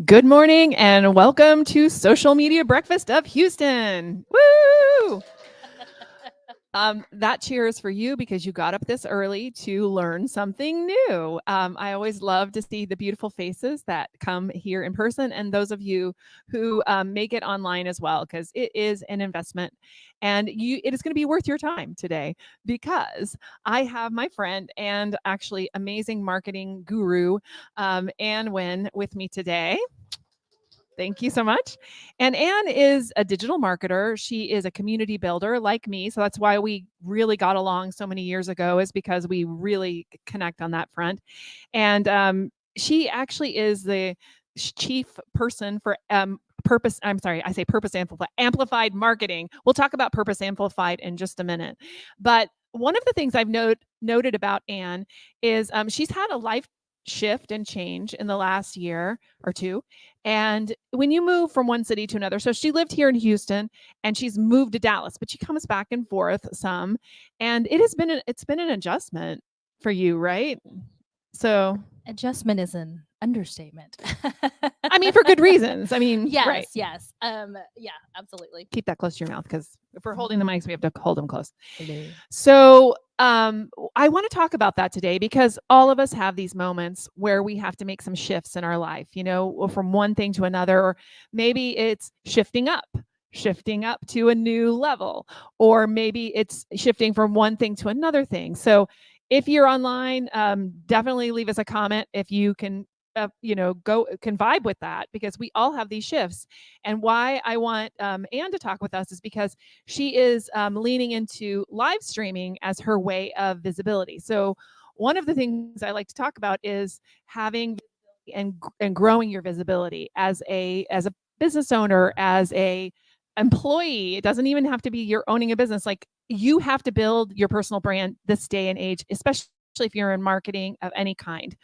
Good morning and welcome to Social Media Breakfast of Houston. Woo! That cheer is for you because you got up this early to learn something new. I always love to see the beautiful faces that come here in person and those of you who make it online as well, because it is an investment and it is going to be worth your time today because I have my friend and actually amazing marketing guru, Anh Nguyen, with me today. Thank you so much. And Anne is a digital marketer. She is a community builder like me. So that's why we really got along so many years ago, is because we really connect on that front. And she actually is the chief person for purpose. I'm sorry, I say purpose amplified marketing. We'll talk about purpose amplified in just a minute. But one of the things I've noted about Anne is she's had a life shift and change in the last year or two. And when you move from one city to another, so she lived here in Houston and she's moved to Dallas, but she comes back and forth some. And it's been an adjustment for you, right? So adjustment is an understatement. I mean, for good reasons. I mean, yes, right. yes. Yeah, absolutely. Keep that close to your mouth because if we're holding the mics, we have to hold them close. Hello. So I want to talk about that today because all of us have these moments where we have to make some shifts in our life, from one thing to another, or maybe it's shifting up to a new level, or maybe it's shifting from one thing to another thing. So if you're online, definitely leave us a comment if you can can vibe with that, because we all have these shifts. And why I want Anne to talk with us is because she is leaning into live streaming as her way of visibility. So one of the things I like to talk about is having and growing your visibility as a business owner, as a employee. It doesn't even have to be you're owning a business. Like, you have to build your personal brand this day and age, especially if you're in marketing of any kind.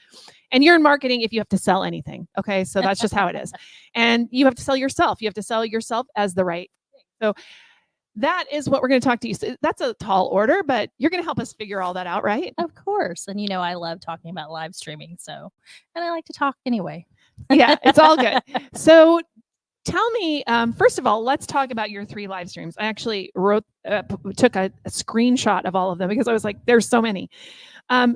And you're in marketing if you have to sell anything. Okay. So that's just how it is. And you have to sell yourself. You have to sell yourself as the right thing. So that is what we're going to talk to you. So that's a tall order, but you're going to help us figure all that out, right? Of course. And I love talking about live streaming. So, and I like to talk anyway. Yeah, it's all good. So tell me, first of all, let's talk about your 3 live streams. I actually took a screenshot of all of them because I was like, there's so many.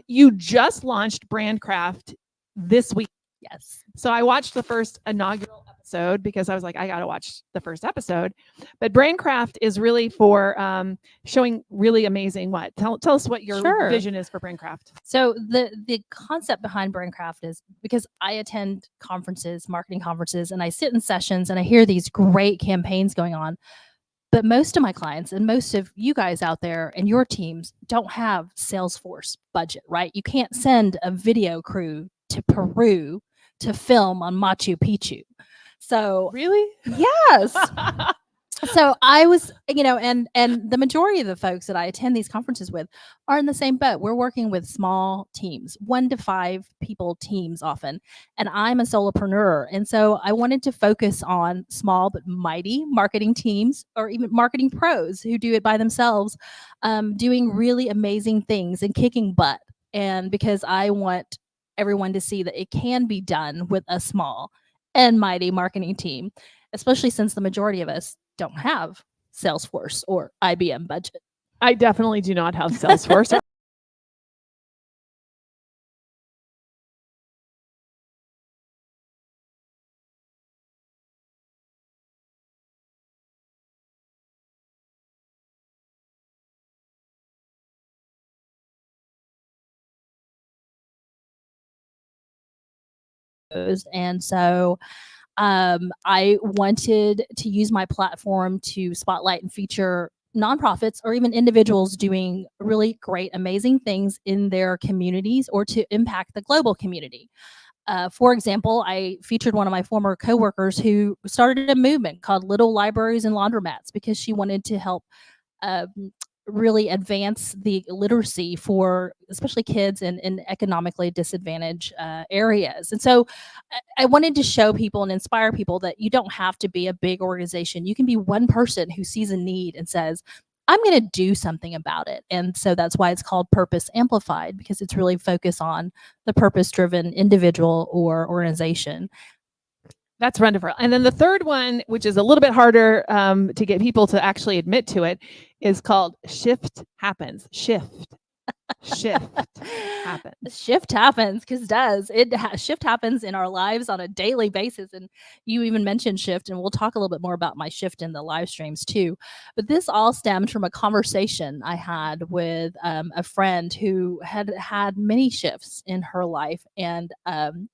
You just launched Brandcraft this week. Yes. So I watched the first inaugural episode because I was like, I got to watch the first episode. But Brandcraft is really for showing really amazing what? Tell us what your vision is for Brandcraft. So the concept behind Brandcraft is because I attend conferences, marketing conferences, and I sit in sessions and I hear these great campaigns going on. But most of my clients and most of you guys out there and your teams don't have Salesforce budget, right? You can't send a video crew to Peru to film on Machu Picchu. So really? Yes. So I was, and the majority of the folks that I attend these conferences with are in the same boat. We're working with small teams, 1 to 5 people teams often, and I'm a solopreneur. And so I wanted to focus on small but mighty marketing teams, or even marketing pros who do it by themselves, doing really amazing things and kicking butt. And because I want everyone to see that it can be done with a small and mighty marketing team, especially since the majority of us don't have Salesforce or IBM budget. I definitely do not have Salesforce. And so I wanted to use my platform to spotlight and feature nonprofits or even individuals doing really great, amazing things in their communities or to impact the global community. For example, I featured one of my former coworkers who started a movement called Little Libraries and Laundromats because she wanted to help really advance the literacy for especially kids in economically disadvantaged areas. And so I wanted to show people and inspire people that you don't have to be a big organization. You can be one person who sees a need and says, I'm going to do something about it. And so that's why it's called Purpose Amplified, because it's really focused on the purpose-driven individual or organization. That's wonderful. And then the third one, which is a little bit harder to get people to actually admit to it, is called shift happens. Shift happens. Shift happens because shift happens in our lives on a daily basis. And you even mentioned shift, and we'll talk a little bit more about my shift in the live streams too. But this all stemmed from a conversation I had with a friend who had had many shifts in her life. And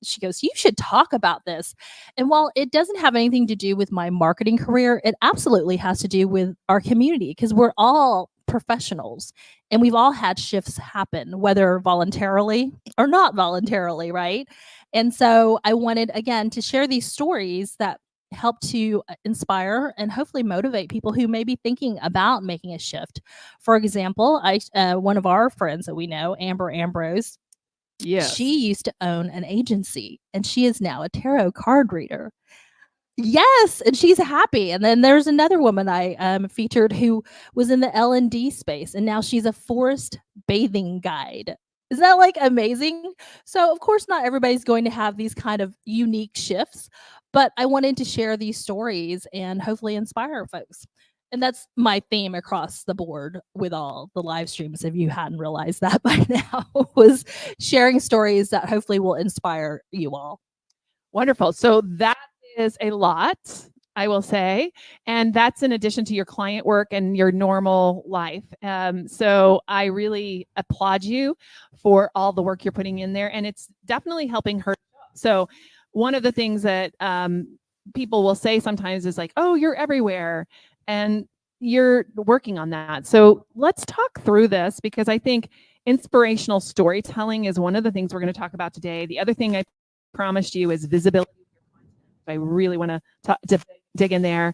she goes, "You should talk about this." And while it doesn't have anything to do with my marketing career, it absolutely has to do with our community because we're all professionals and we've all had shifts happen, whether voluntarily or not voluntarily, right? And so I wanted, again, to share these stories that help to inspire and hopefully motivate people who may be thinking about making a shift. For example, one of our friends that we know, Amber Ambrose, Yes. she used to own an agency and she is now a tarot card reader. Yes, and she's happy. And then there's another woman I featured who was in the L&D space, and now she's a forest bathing guide. Isn't that like amazing? So of course, not everybody's going to have these kind of unique shifts, but I wanted to share these stories and hopefully inspire folks. And that's my theme across the board with all the live streams. If you hadn't realized that by now, was sharing stories that hopefully will inspire you all. Wonderful. So that is a lot, I will say. And that's in addition to your client work and your normal life. So I really applaud you for all the work you're putting in there. And it's definitely helping her. So one of the things that people will say sometimes is like, "Oh, you're everywhere." And you're working on that. So let's talk through this because I think inspirational storytelling is one of the things we're going to talk about today. The other thing I promised you is visibility. I really want to dig in there.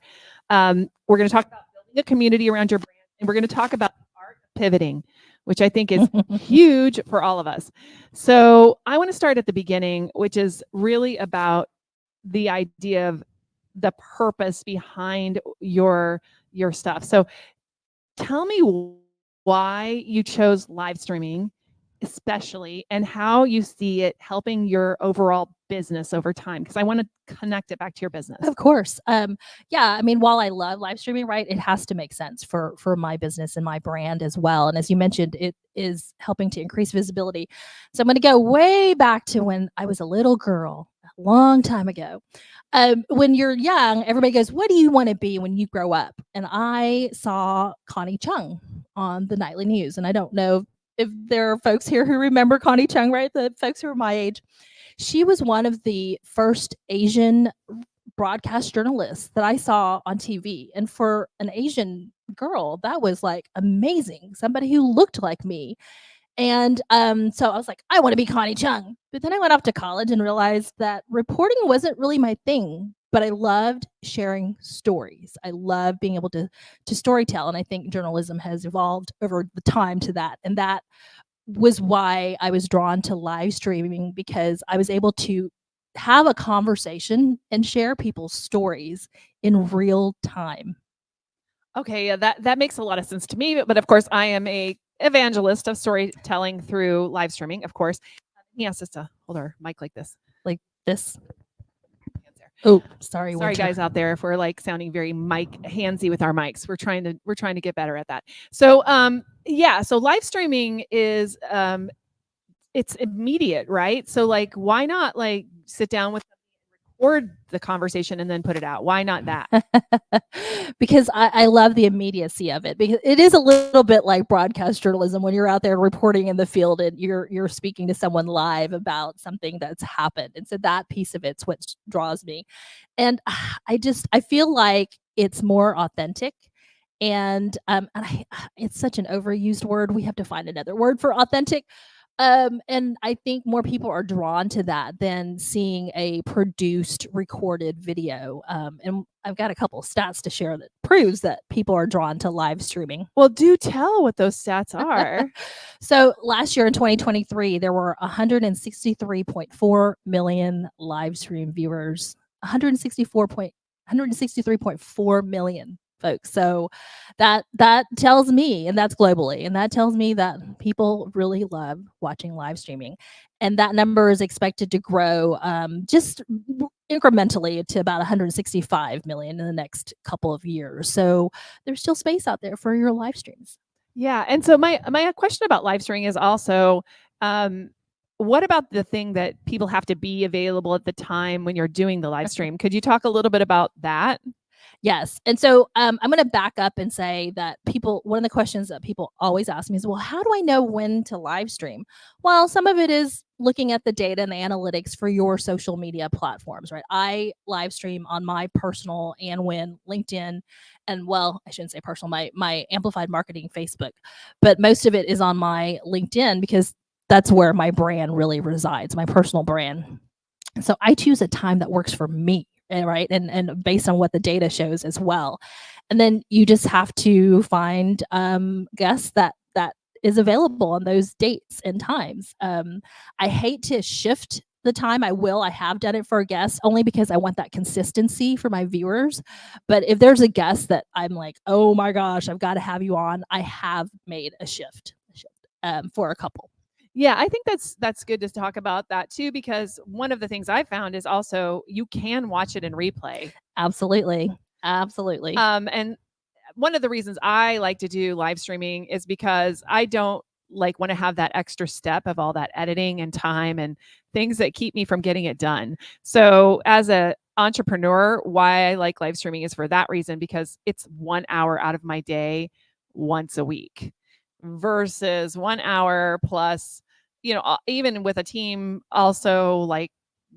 We're going to talk about building a community around your brand, and we're going to talk about the art of pivoting, which I think is huge for all of us. So I want to start at the beginning, which is really about the idea of the purpose behind your stuff. So tell me why you chose live streaming especially, and how you see it helping your overall business over time, because I want to connect it back to your business. Of course. Yeah, I mean, while I love live streaming, right, it has to make sense for my business and my brand as well. And as you mentioned, it is helping to increase visibility. So I'm going to go way back to when I was a little girl, a long time ago. When you're young, everybody goes, "What do you want to be when you grow up?" And I saw Connie Chung on the nightly news. And I don't know if there are folks here who remember Connie Chung, right? The folks who are my age. She was one of the first Asian broadcast journalists that I saw on TV. And for an Asian girl, that was like amazing. Somebody who looked like me. And so I was like, I want to be Connie Chung. But then I went off to college and realized that reporting wasn't really my thing. But I loved sharing stories. I love being able to storytell. And I think journalism has evolved over the time to that. And that was why I was drawn to live streaming, because I was able to have a conversation and share people's stories in real time. Okay, yeah, that makes a lot of sense to me. But of course, I am a evangelist of storytelling through live streaming. Of course, he asked us to hold our mic like this. Oh, sorry, guys out there, if we're like sounding very mic handsy with our mics. We're trying to get better at that. So yeah, so live streaming is it's immediate, right? So like, why not like sit down with them, record the conversation, and then put it out? Why not that? Because I love the immediacy of it, because it is a little bit like broadcast journalism when you're out there reporting in the field and you're speaking to someone live about something that's happened. And so that piece of it's what draws me. And I feel like it's more authentic. And it's such an overused word. We have to find another word for authentic. And I think more people are drawn to that than seeing a produced, recorded video. And I've got a couple of stats to share that proves that people are drawn to live streaming. Well, do tell what those stats are. So last year in 2023, there were 163.4 million live stream viewers. 163.4 million folks. So that tells me, and that's globally, and that tells me that people really love watching live streaming, and that number is expected to grow just incrementally to about 165 million in the next couple of years. So there's still space out there for your live streams. Yeah, and so my question about live streaming is also, what about the thing that people have to be available at the time when you're doing the live stream? Could you talk a little bit about that? Yes. And so I'm going to back up and say that one of the questions that people always ask me is, well, how do I know when to live stream? Well, some of it is looking at the data and the analytics for your social media platforms, right? I live stream on my personal Anh Nguyen, LinkedIn, and well, I shouldn't say personal, my Amplified Marketing Facebook, but most of it is on my LinkedIn because that's where my brand really resides, my personal brand. So I choose a time that works for me, right? And based on what the data shows as well. And then you just have to find guests that is available on those dates and times. I hate to shift the time. I have done it for a guest only because I want that consistency for my viewers. But if there's a guest that I'm like, oh my gosh, I've got to have you on, I have made a shift for a couple. Yeah, I think that's good to talk about that too, because one of the things I found is also you can watch it in replay. Absolutely. Absolutely. And one of the reasons I like to do live streaming is because I don't want to have that extra step of all that editing and time and things that keep me from getting it done. So as a entrepreneur, why I like live streaming is for that reason, because it's 1 hour out of my day once a week versus 1 hour plus, even with a team also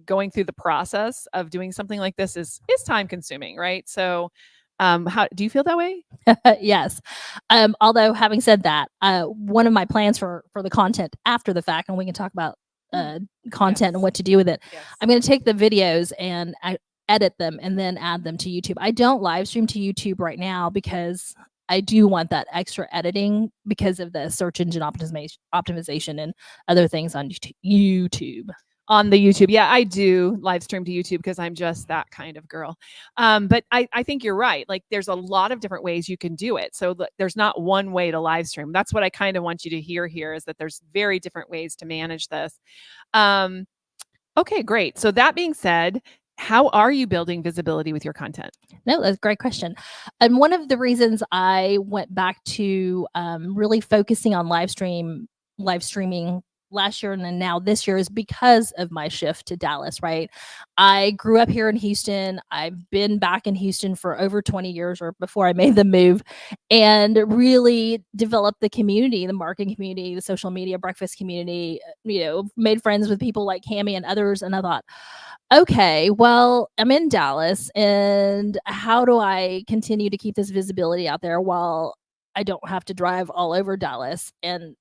going through the process of doing something like this is time consuming, right? So how do you feel that way? Yes. Although having said that, one of my plans for the content after the fact, and we can talk about content Yes. and what to do with it. Yes. I'm going to take the videos and I edit them and then add them to YouTube. I don't live stream to YouTube right now because I do want that extra editing because of the search engine optimization and other things on YouTube. On the YouTube. Yeah, I do live stream to YouTube because I'm just that kind of girl. But I think you're right. Like there's a lot of different ways you can do it. So there's not one way to live stream. That's what I kind of want you to hear here is that there's very different ways to manage this. Okay, great. So that being said, how are you building visibility with your content? No, that's a great question. And one of the reasons I went back to really focusing on live streaming last year and then now this year is because of my shift to Dallas, right? I grew up here in Houston. I've been back in Houston for over 20 years or before I made the move and really developed the community, the marketing community, the social media breakfast community, made friends with people like Cami and others. And I thought, okay, well, I'm in Dallas and how do I continue to keep this visibility out there while I don't have to drive all over Dallas? And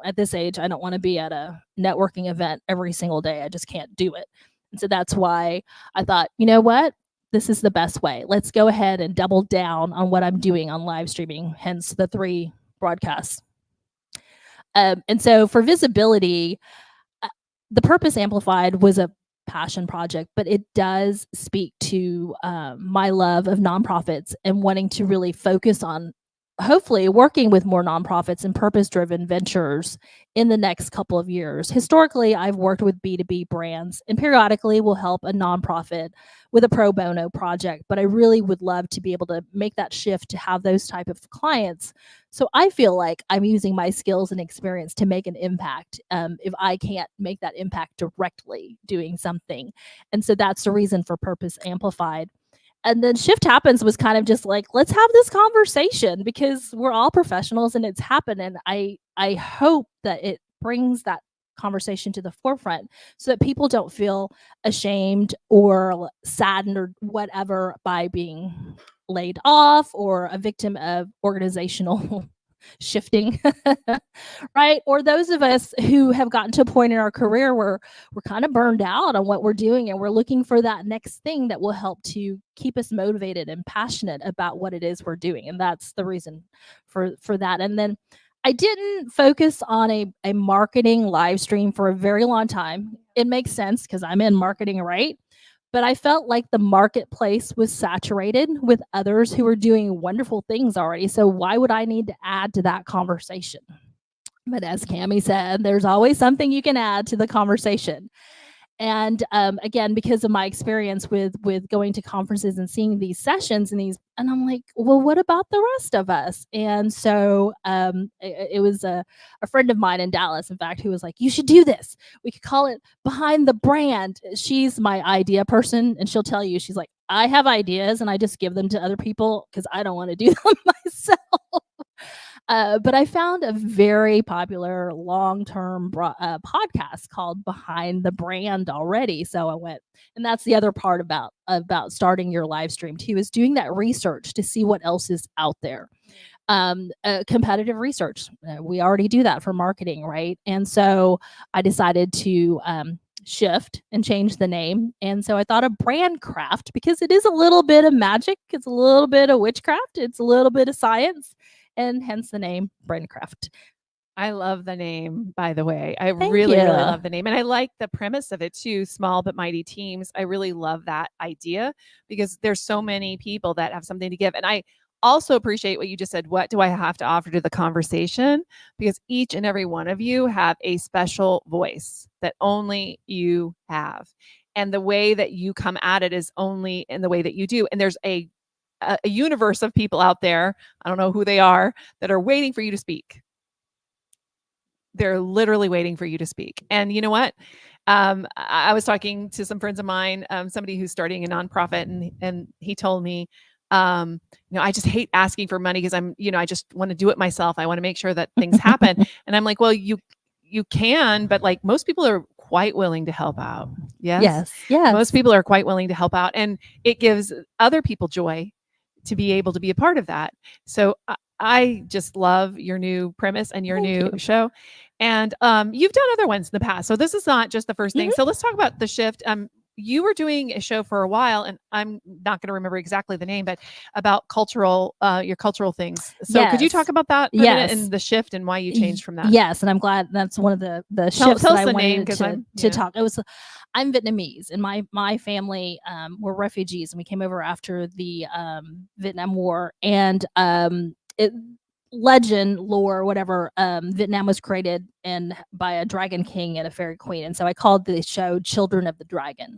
at this age, I don't want to be at a networking event every single day. I just can't do it. And so that's why I thought, you know what? This is the best way. Let's go ahead and double down on what I'm doing on live streaming, hence the 3 broadcasts. And so for visibility, the Purpose Amplified was a passion project, but it does speak to my love of nonprofits and wanting to really focus on hopefully working with more nonprofits and purpose-driven ventures in the next couple of years. Historically, I've worked with B2B brands and periodically will help a nonprofit with a pro bono project, but I really would love to be able to make that shift to have those type of clients. So I feel like I'm using my skills and experience to make an impact if I can't make that impact directly doing something. And so that's the reason for Purpose Amplified. And then Shift Happens was kind of just like, let's have this conversation because we're all professionals and it's happened. And I hope that it brings that conversation to the forefront so that people don't feel ashamed or saddened or whatever by being laid off or a victim of organizational shifting, right? Or those of us who have gotten to a point in our career where we're kind of burned out on what we're doing and we're looking for that next thing that will help to keep us motivated and passionate about what it is we're doing. And that's the reason for that. And then I didn't focus on a marketing live stream for a very long time. It makes sense because I'm in marketing, right? but I felt like the marketplace was saturated with others who were doing wonderful things already. So why would I need to add to that conversation? But as Cami said, there's always something you can add to the conversation. And again, because of my experience with going to conferences and seeing these sessions and I'm like, well, what about the rest of us? And so it was a friend of mine in Dallas, in fact, who was like, you should do this. We could call it Behind the Brand. She's my idea person, and she'll tell you, she's like, I have ideas and I just give them to other people because I don't want to do them myself. But I found a very popular long-term podcast called Behind the Brand already. So I went, and that's the other part about starting your live stream too, is doing that research to see what else is out there. Competitive research. We already do that for marketing, right? And so I decided to shift and change the name. And so I thought of brand craft because it is a little bit of magic, it's a little bit of witchcraft, it's a little bit of science, and hence the name Brandcraft. I love the name, by the way. I Thank really, you. really love the name. And I like the premise of it too, small but mighty teams. I really love that idea because there's so many people that have something to give. And I also appreciate what you just said. What do I have to offer to the conversation? Because each and every one of you have a special voice that only you have. And the way that you come at it is only in the way that you do. And there's a universe of people out there, I don't know who they are, that are waiting for you to speak. They're literally waiting for you to speak. And you know what? I was talking to some friends of mine, somebody who's starting a nonprofit, and he told me, I just hate asking for money because I just want to do it myself. I want to make sure that things happen. And I'm like, well, you can, but like most people are quite willing to help out. Yes. Most people are quite willing to help out, and it gives other people joy to be able to be a part of that. So I just love your new premise and your new show. And you've done other ones in the past. So this is not just the first thing. So let's talk about the shift. You were doing a show for a while, and I'm not going to remember exactly the name, but about your cultural things. So could you talk about that for a minute and the shift and why you changed from that? Yes, and I'm glad that's one of the shifts that I wanted to talk. I'm Vietnamese, and my family were refugees, and we came over after the Vietnam War, and legend, lore, whatever, Vietnam was created by a dragon king and a fairy queen, and so I called the show Children of the Dragon.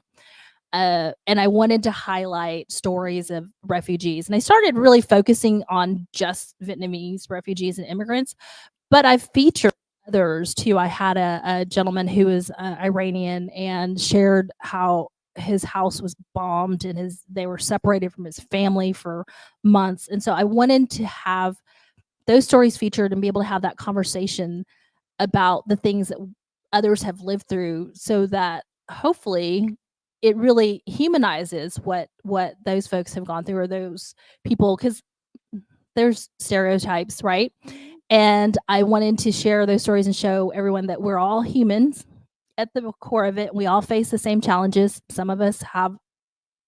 And I wanted to highlight stories of refugees, and I started really focusing on just Vietnamese refugees and immigrants, but I featured others too. I had a gentleman who was Iranian and shared how his house was bombed and they were separated from his family for months, and so I wanted to have those stories featured and be able to have that conversation about the things that others have lived through, so that hopefully it really humanizes what those folks have gone through, or those people, because there's stereotypes, right? And I wanted to share those stories and show everyone that we're all humans at the core of it. We all face the same challenges. Some of us have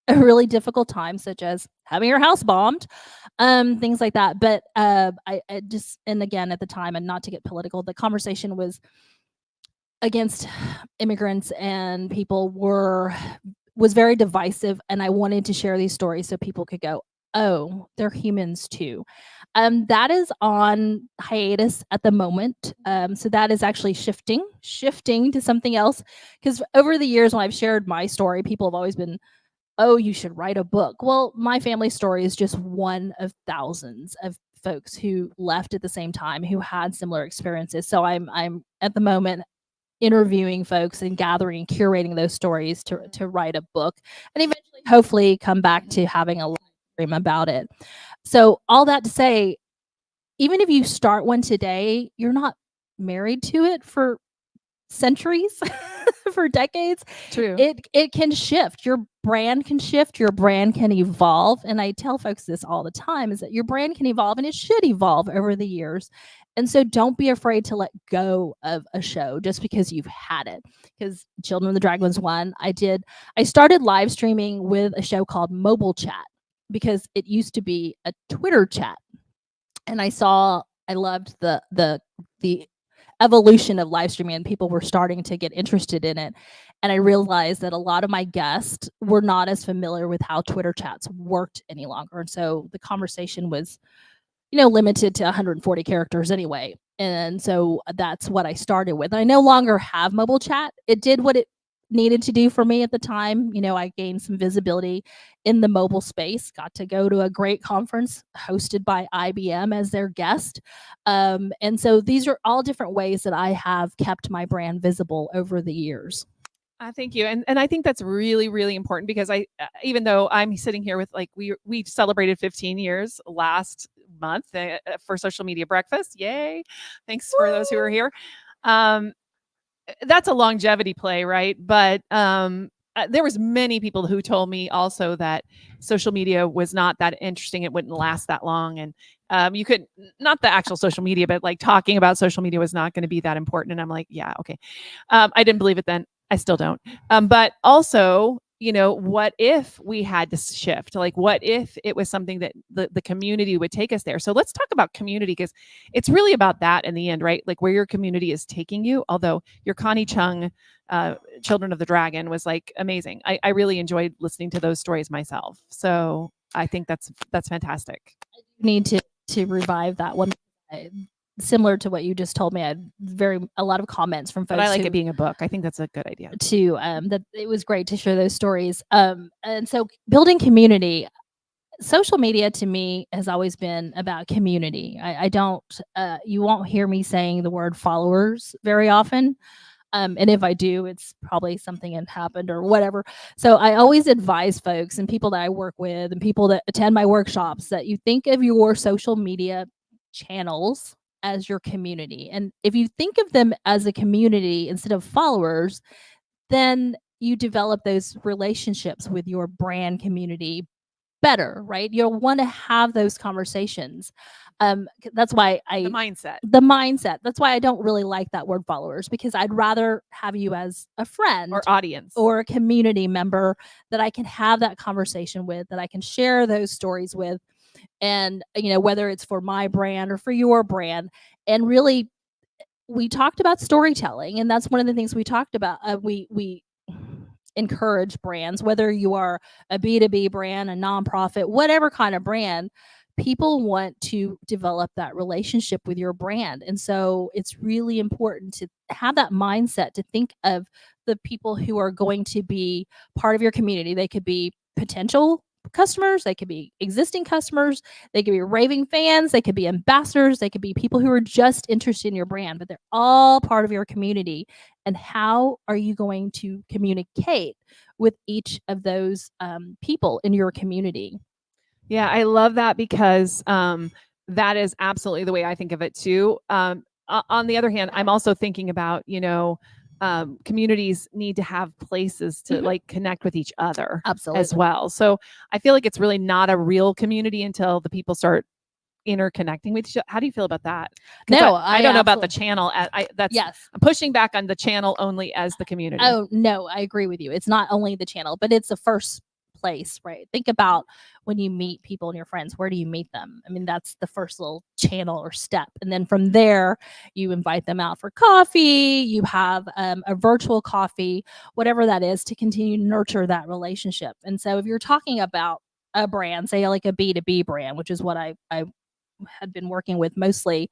a really difficult time, such as having your house bombed, things like that. But I just, and again, at the time, and not to get political, the conversation was against immigrants, and people was very divisive, and I wanted to share these stories so people could go, oh, they're humans too. That is on hiatus at the moment. So that is actually shifting to something else, because over the years when I've shared my story, people have always been, oh, you should write a book. Well, my family story is just one of thousands of folks who left at the same time, who had similar experiences. So I'm at the moment interviewing folks and gathering and curating those stories to write a book, and eventually hopefully come back to having a live stream about it. So all that to say, even if you start one today, you're not married to it for centuries, for decades. True. It can shift. Your brand can shift. Your brand can evolve. And I tell folks this all the time, is that your brand can evolve, and it should evolve over the years. And so don't be afraid to let go of a show just because you've had it. Because Children of the Dragon was one. I started live streaming with a show called Mobile Chat, because it used to be a Twitter chat. And I loved the evolution of live streaming, and people were starting to get interested in it. And I realized that a lot of my guests were not as familiar with how Twitter chats worked any longer. And so the conversation was, limited to 140 characters anyway. And so that's what I started with. I no longer have mobile chat. It did what it needed to do for me at the time. I gained some visibility in the mobile space, got to go to a great conference hosted by IBM as their guest. And so these are all different ways that I have kept my brand visible over the years. Thank you, and I think that's really, really important because even though I'm sitting here with we celebrated 15 years last month for social media breakfast. Yay! Thanks for those who are here. That's a longevity play, right? But there was many people who told me also that social media was not that interesting. It wouldn't last that long, and you could not the actual social media, but like talking about social media was not going to be that important. And I'm like, yeah, okay. I didn't believe it then. I still don't. But also, what if we had to shift? Like, what if it was something that the community would take us there? So let's talk about community, because it's really about that in the end, right? Like where your community is taking you. Although your Connie Chung, Children of the Dragon, was like amazing. I really enjoyed listening to those stories myself. So I think that's fantastic. Need to revive that one. Similar to what you just told me, I had a lot of comments from folks. But I like it being a book. I think that's a good idea. To that it was great to share those stories. And so building community, social media to me has always been about community. I don't, you won't hear me saying the word followers very often. And if I do, it's probably something had happened or whatever. So I always advise folks and people that I work with and people that attend my workshops that you think of your social media channels as your community. And if you think of them as a community instead of followers, then you develop those relationships with your brand community better, right? You'll want to have those conversations. That's why the mindset. That's why I don't really like that word followers, because I'd rather have you as a friend or audience or a community member that I can have that conversation with, that I can share those stories with. And, whether it's for my brand or for your brand. And really, we talked about storytelling, and that's one of the things we talked about. We encourage brands, whether you are a B2B brand, a nonprofit, whatever kind of brand, people want to develop that relationship with your brand. And so it's really important to have that mindset, to think of the people who are going to be part of your community. They could be potential customers, they could be existing customers, they could be raving fans, they could be ambassadors, they could be people who are just interested in your brand, but they're all part of your community. And how are you going to communicate with each of those people in your community? Yeah, I love that, because that is absolutely the way I think of it too. On the other hand, I'm also thinking about, communities need to have places to like connect with each other. Absolutely. As well. So I feel like it's really not a real community until the people start interconnecting with each other. How do you feel about that? No, I don't know about the channel. Yes. I'm pushing back on the channel only as the community. Oh, no, I agree with you. It's not only the channel, but it's the first place, right? Think about when you meet people and your friends, where do you meet them? I mean, that's the first little channel or step. And then from there, you invite them out for coffee, you have a virtual coffee, whatever that is, to continue to nurture that relationship. And so if you're talking about a brand, say like a B2B brand, which is what I had been working with mostly,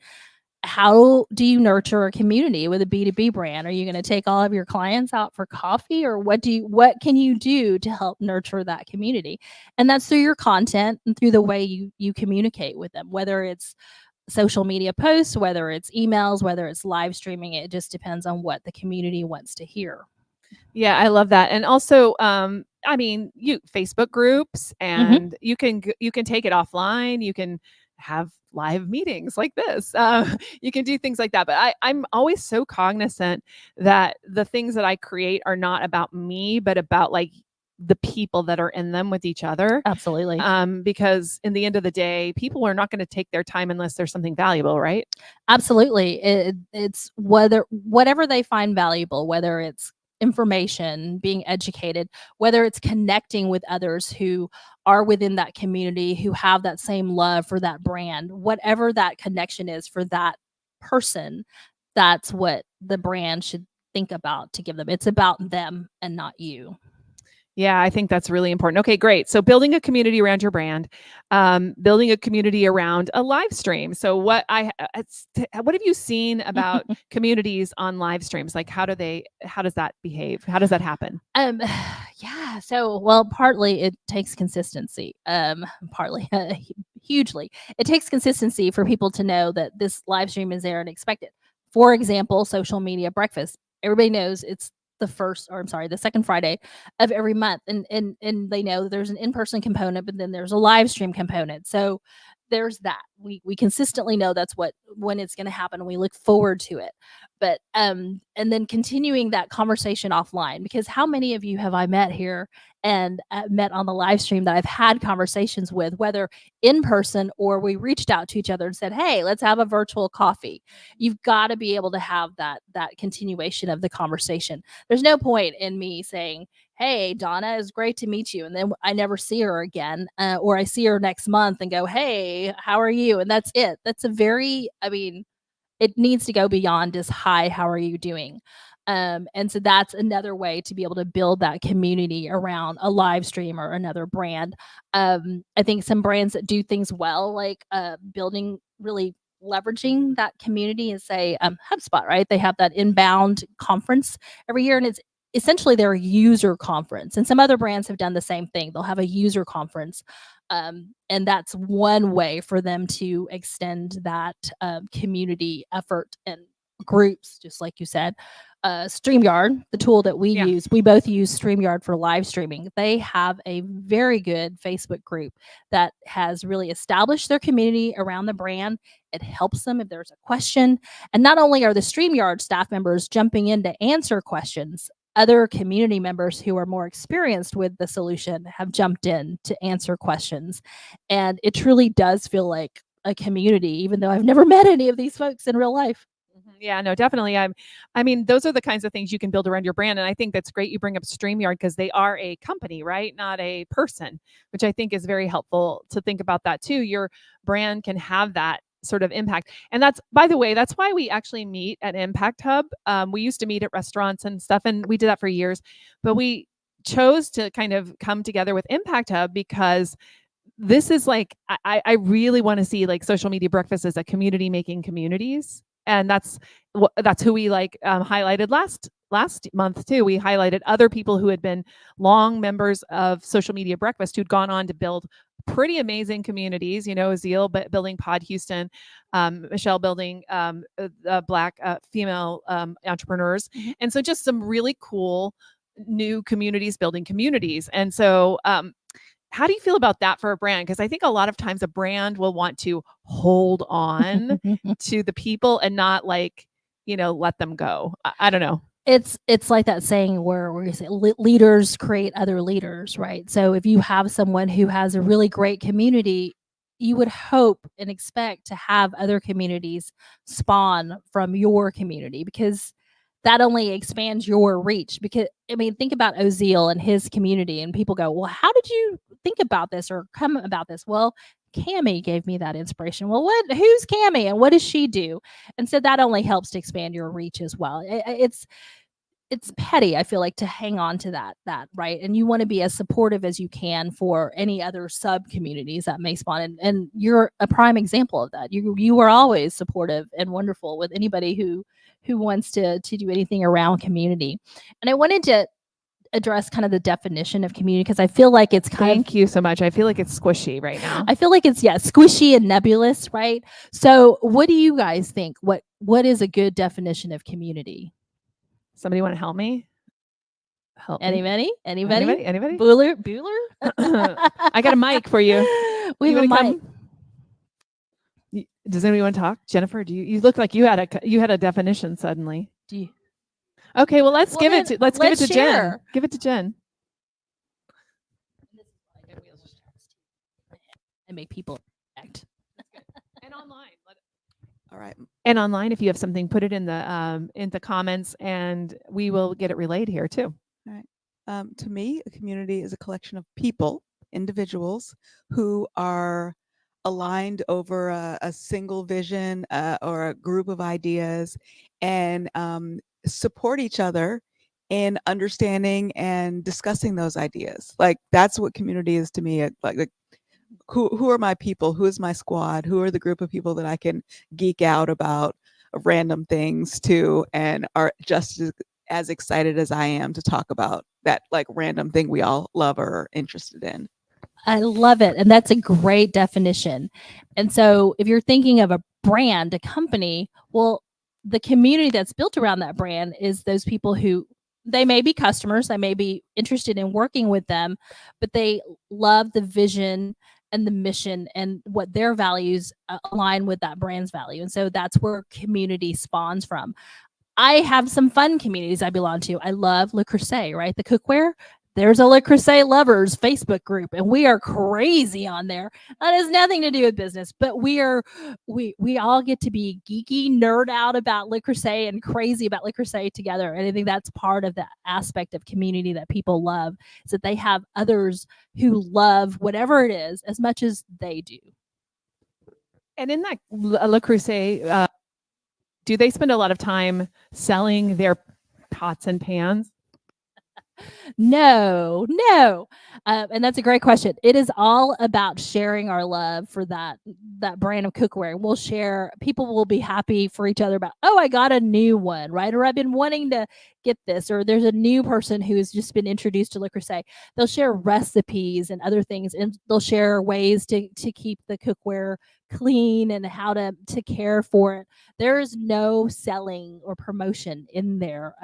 how do you nurture a community with a B2B brand? Are you going to take all of your clients out for coffee, or what can you do to help nurture that community? And that's through your content and through the way you communicate with them, whether it's social media posts, whether it's emails, whether it's live streaming. It just depends on what the community wants to hear. Yeah, I love that. And also, I mean, Facebook groups, and you can take it offline. You can have live meetings like this. You can do things like that. But I'm always so cognizant that the things that I create are not about me, but about like the people that are in them with each other. Absolutely. Because in the end of the day, people are not going to take their time unless there's something valuable, right? Absolutely. It's whatever they find valuable, whether it's information, being educated, whether it's connecting with others who are within that community, who have that same love for that brand, whatever that connection is for that person, that's what the brand should think about to give them. It's about them and not you. Yeah, I think that's really important. Okay, great. So building a community around your brand, building a community around a live stream. So what what have you seen about communities on live streams? Like how does that behave? How does that happen? Yeah. So, well, partly it takes consistency. Partly, hugely, it takes consistency for people to know that this live stream is there and expect it. For example, social media breakfast. Everybody knows it's the second Friday of every month, and they know there's an in-person component, but then there's a live stream component. So there's that. We consistently know that's when it's going to happen, and we look forward to it. But and then continuing that conversation offline, because how many of you have I met here and met on the live stream that I've had conversations with, whether in person or we reached out to each other and said, hey, let's have a virtual coffee. You've got to be able to have that continuation of the conversation. There's no point in me saying, hey, Donna, it's great to meet you, and then I never see her again, or I see her next month and go, hey, how are you, and that's it. That's a very, I mean, it needs to go beyond just hi, how are you doing. And so that's another way to be able to build that community around a live stream or another brand. I think some brands that do things well, like building, really leveraging that community, is say HubSpot, right? They have that inbound conference every year, and it's essentially their user conference. And some other brands have done the same thing. They'll have a user conference, and that's one way for them to extend that community effort and groups, just like you said. StreamYard, the tool that we use, we both use StreamYard for live streaming. They have a very good Facebook group that has really established their community around the brand. It helps them if there's a question. And not only are the StreamYard staff members jumping in to answer questions, other community members who are more experienced with the solution have jumped in to answer questions. And it truly does feel like a community, even though I've never met any of these folks in real life. Yeah, no, definitely. I mean, those are the kinds of things you can build around your brand. And I think that's great you bring up StreamYard, because they are a company, right? Not a person, which I think is very helpful to think about that too. Your brand can have that sort of impact. And that's, by the way, that's why we actually meet at Impact Hub. We used to meet at restaurants and stuff, and we did that for years, but we chose to kind of come together with Impact Hub because this is like, I really want to see like social media breakfast as a community making communities. And that's who we like highlighted last month too. We highlighted other people who had been long members of Social Media Breakfast, who'd gone on to build pretty amazing communities. You know, Azil building Pod Houston, Michelle building Black female entrepreneurs, and so just some really cool new communities building communities. And so how do you feel about that for a brand? Because I think a lot of times a brand will want to hold on to the people and not like, let them go. I don't know. It's like that saying where you say leaders create other leaders, right? So if you have someone who has a really great community, you would hope and expect to have other communities spawn from your community, because that only expands your reach. Because I mean, think about Ozil and his community, and people go, well, how did you think about this or come about this? Well, Cami gave me that inspiration. Well, who's Cami and what does she do? And so that only helps to expand your reach as well. It's petty, I feel like, to hang on to that right, and you want to be as supportive as you can for any other sub communities that may spawn, and you're a prime example of that. You are always supportive and wonderful with anybody who wants to do anything around community. And I wanted to address kind of the definition of community, because I feel like it's Thank you so much. I feel like it's squishy right now. I feel like it's squishy and nebulous, right? So what do you guys think? What is a good definition of community? Somebody want to help me? Anybody? Bueller? I got a mic for you. We have a mic. Does anybody want to talk? Jennifer, you look like you had a definition suddenly. Do you? Okay, well let's give it to Jen. Give it to Jen. I make people act. And online. All right. And online, if you have something, put it in the comments, and we will get it relayed here too. All right. To me, a community is a collection of people, individuals, who are aligned over a single vision or a group of ideas, and support each other in understanding and discussing those ideas. Like that's what community is to me. Like who are my people? Who is my squad? Who are the group of people that I can geek out about random things to and are just as excited as I am to talk about that like random thing we all love or are interested in. I love it. And that's a great definition. And so if you're thinking of a brand, a company, well, the community that's built around that brand is those people who they may be customers, they may be interested in working with them, but they love the vision and the mission and what their values align with that brand's value. And so that's where community spawns from. I have some fun communities I belong to. I love Le Creuset, right? The cookware. There's a Le Creuset lovers Facebook group, and we are crazy on there. That has nothing to do with business, but we all get to be geeky, nerd out about Le Creuset and crazy about Le Creuset together. And I think that's part of the aspect of community that people love is that they have others who love whatever it is as much as they do. And in that Le Creuset, do they spend a lot of time selling their pots and pans? No. And that's a great question. It is all about sharing our love for that brand of cookware. We'll share, people will be happy for each other about, oh, I got a new one, right? Or I've been wanting to get this, or there's a new person who's just been introduced to Le Creuset. They'll share recipes and other things, and they'll share ways to keep the cookware clean and how to care for it. There is no selling or promotion in there.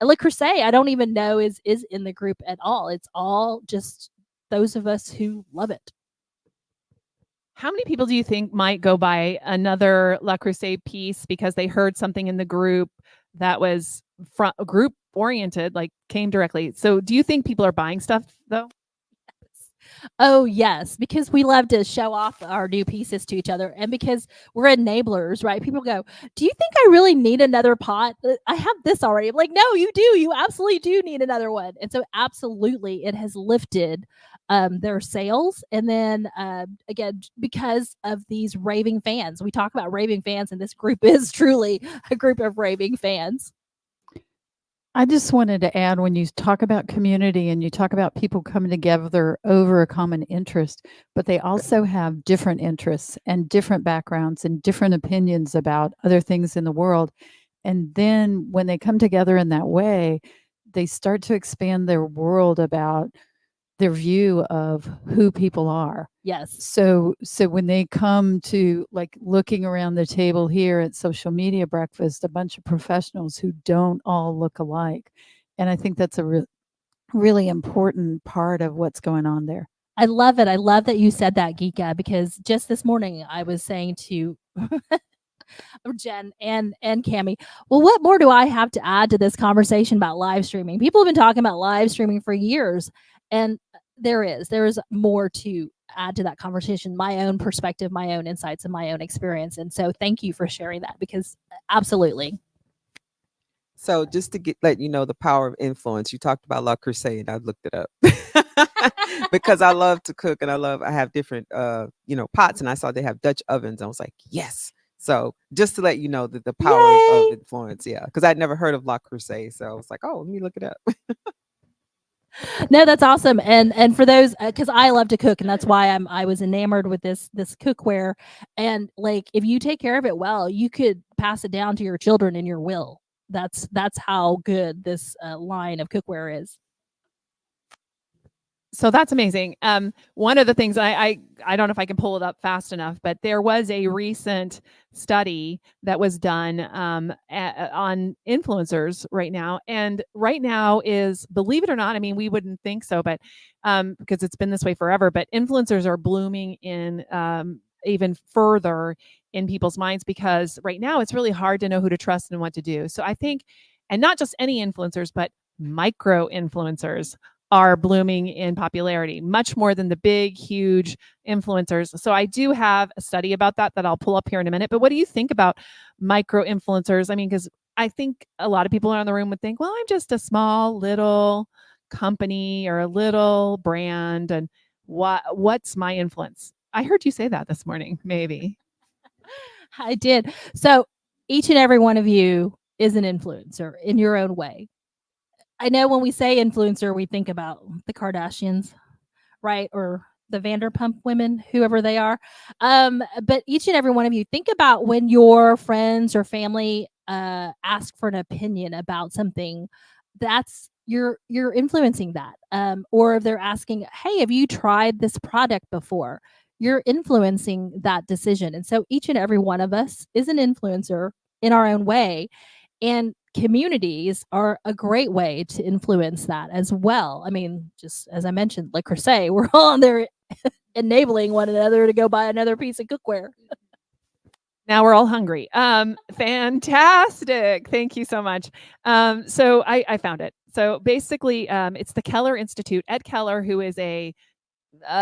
Le Creuset, I don't even know is in the group at all. It's all just those of us who love it. How many people do you think might go buy another Le Creuset piece because they heard something in the group that was group oriented, like came directly? So do you think people are buying stuff though? Oh, yes, because we love to show off our new pieces to each other, and because we're enablers, right? People go, do you think I really need another pot? I have this already. I'm like, no, you do. You absolutely do need another one. And so absolutely it has lifted their sales. And then again, because of these raving fans, we talk about raving fans, and this group is truly a group of raving fans. I just wanted to add, when you talk about community and you talk about people coming together over a common interest, but they also have different interests and different backgrounds and different opinions about other things in the world. And then when they come together in that way, they start to expand their world about their view of who people are. Yes. So when they come to like looking around the table here at social media breakfast, a bunch of professionals who don't all look alike. And I think that's a really important part of what's going on there. I love it. I love that you said that, Geeka, because just this morning I was saying to Jen and Cami, well, what more do I have to add to this conversation about live streaming? People have been talking about live streaming for years, and there is more to add to that conversation, my own perspective, my own insights, and my own experience. And so thank you for sharing that, because absolutely. So just to let you know the power of influence, you talked about Le Creuset, and I looked it up because I love to cook, and I have different pots, and I saw they have Dutch ovens. I was like, yes. So just to let you know that the power of influence, yeah, because I'd never heard of Le Creuset, so I was like, oh, let me look it up. No, that's awesome. And for those, because I love to cook, and that's why I was enamored with this cookware. And like, if you take care of it well, you could pass it down to your children in your will. That's how good this line of cookware is. So that's amazing. One of the things I don't know if I can pull it up fast enough, but there was a recent study that was done on influencers right now. And right now is, believe it or not, I mean, we wouldn't think so, but because it's been this way forever, but influencers are blooming in even further in people's minds, because right now it's really hard to know who to trust and what to do. So I think, and not just any influencers, but micro influencers are blooming in popularity much more than the big, huge influencers. So I do have a study about that I'll pull up here in a minute. But what do you think about micro influencers? I mean, because I think a lot of people in the room would think, well, I'm just a small little company or a little brand, and what's my influence? I heard you say that this morning, maybe. I did. So each and every one of you is an influencer in your own way. I know when we say influencer, we think about the Kardashians, right? Or the Vanderpump women, whoever they are. But each and every one of you, think about when your friends or family ask for an opinion about something. That's you're influencing that. Or if they're asking, "Hey, have you tried this product before?" You're influencing that decision. And so each and every one of us is an influencer in our own way. And communities are a great way to influence that as well. I mean, just as I mentioned, like Crusade, we're all on there enabling one another to go buy another piece of cookware. Now we're all hungry. Fantastic. Thank you so much. So I found it. So basically, it's the Keller Institute. Ed Keller, who is a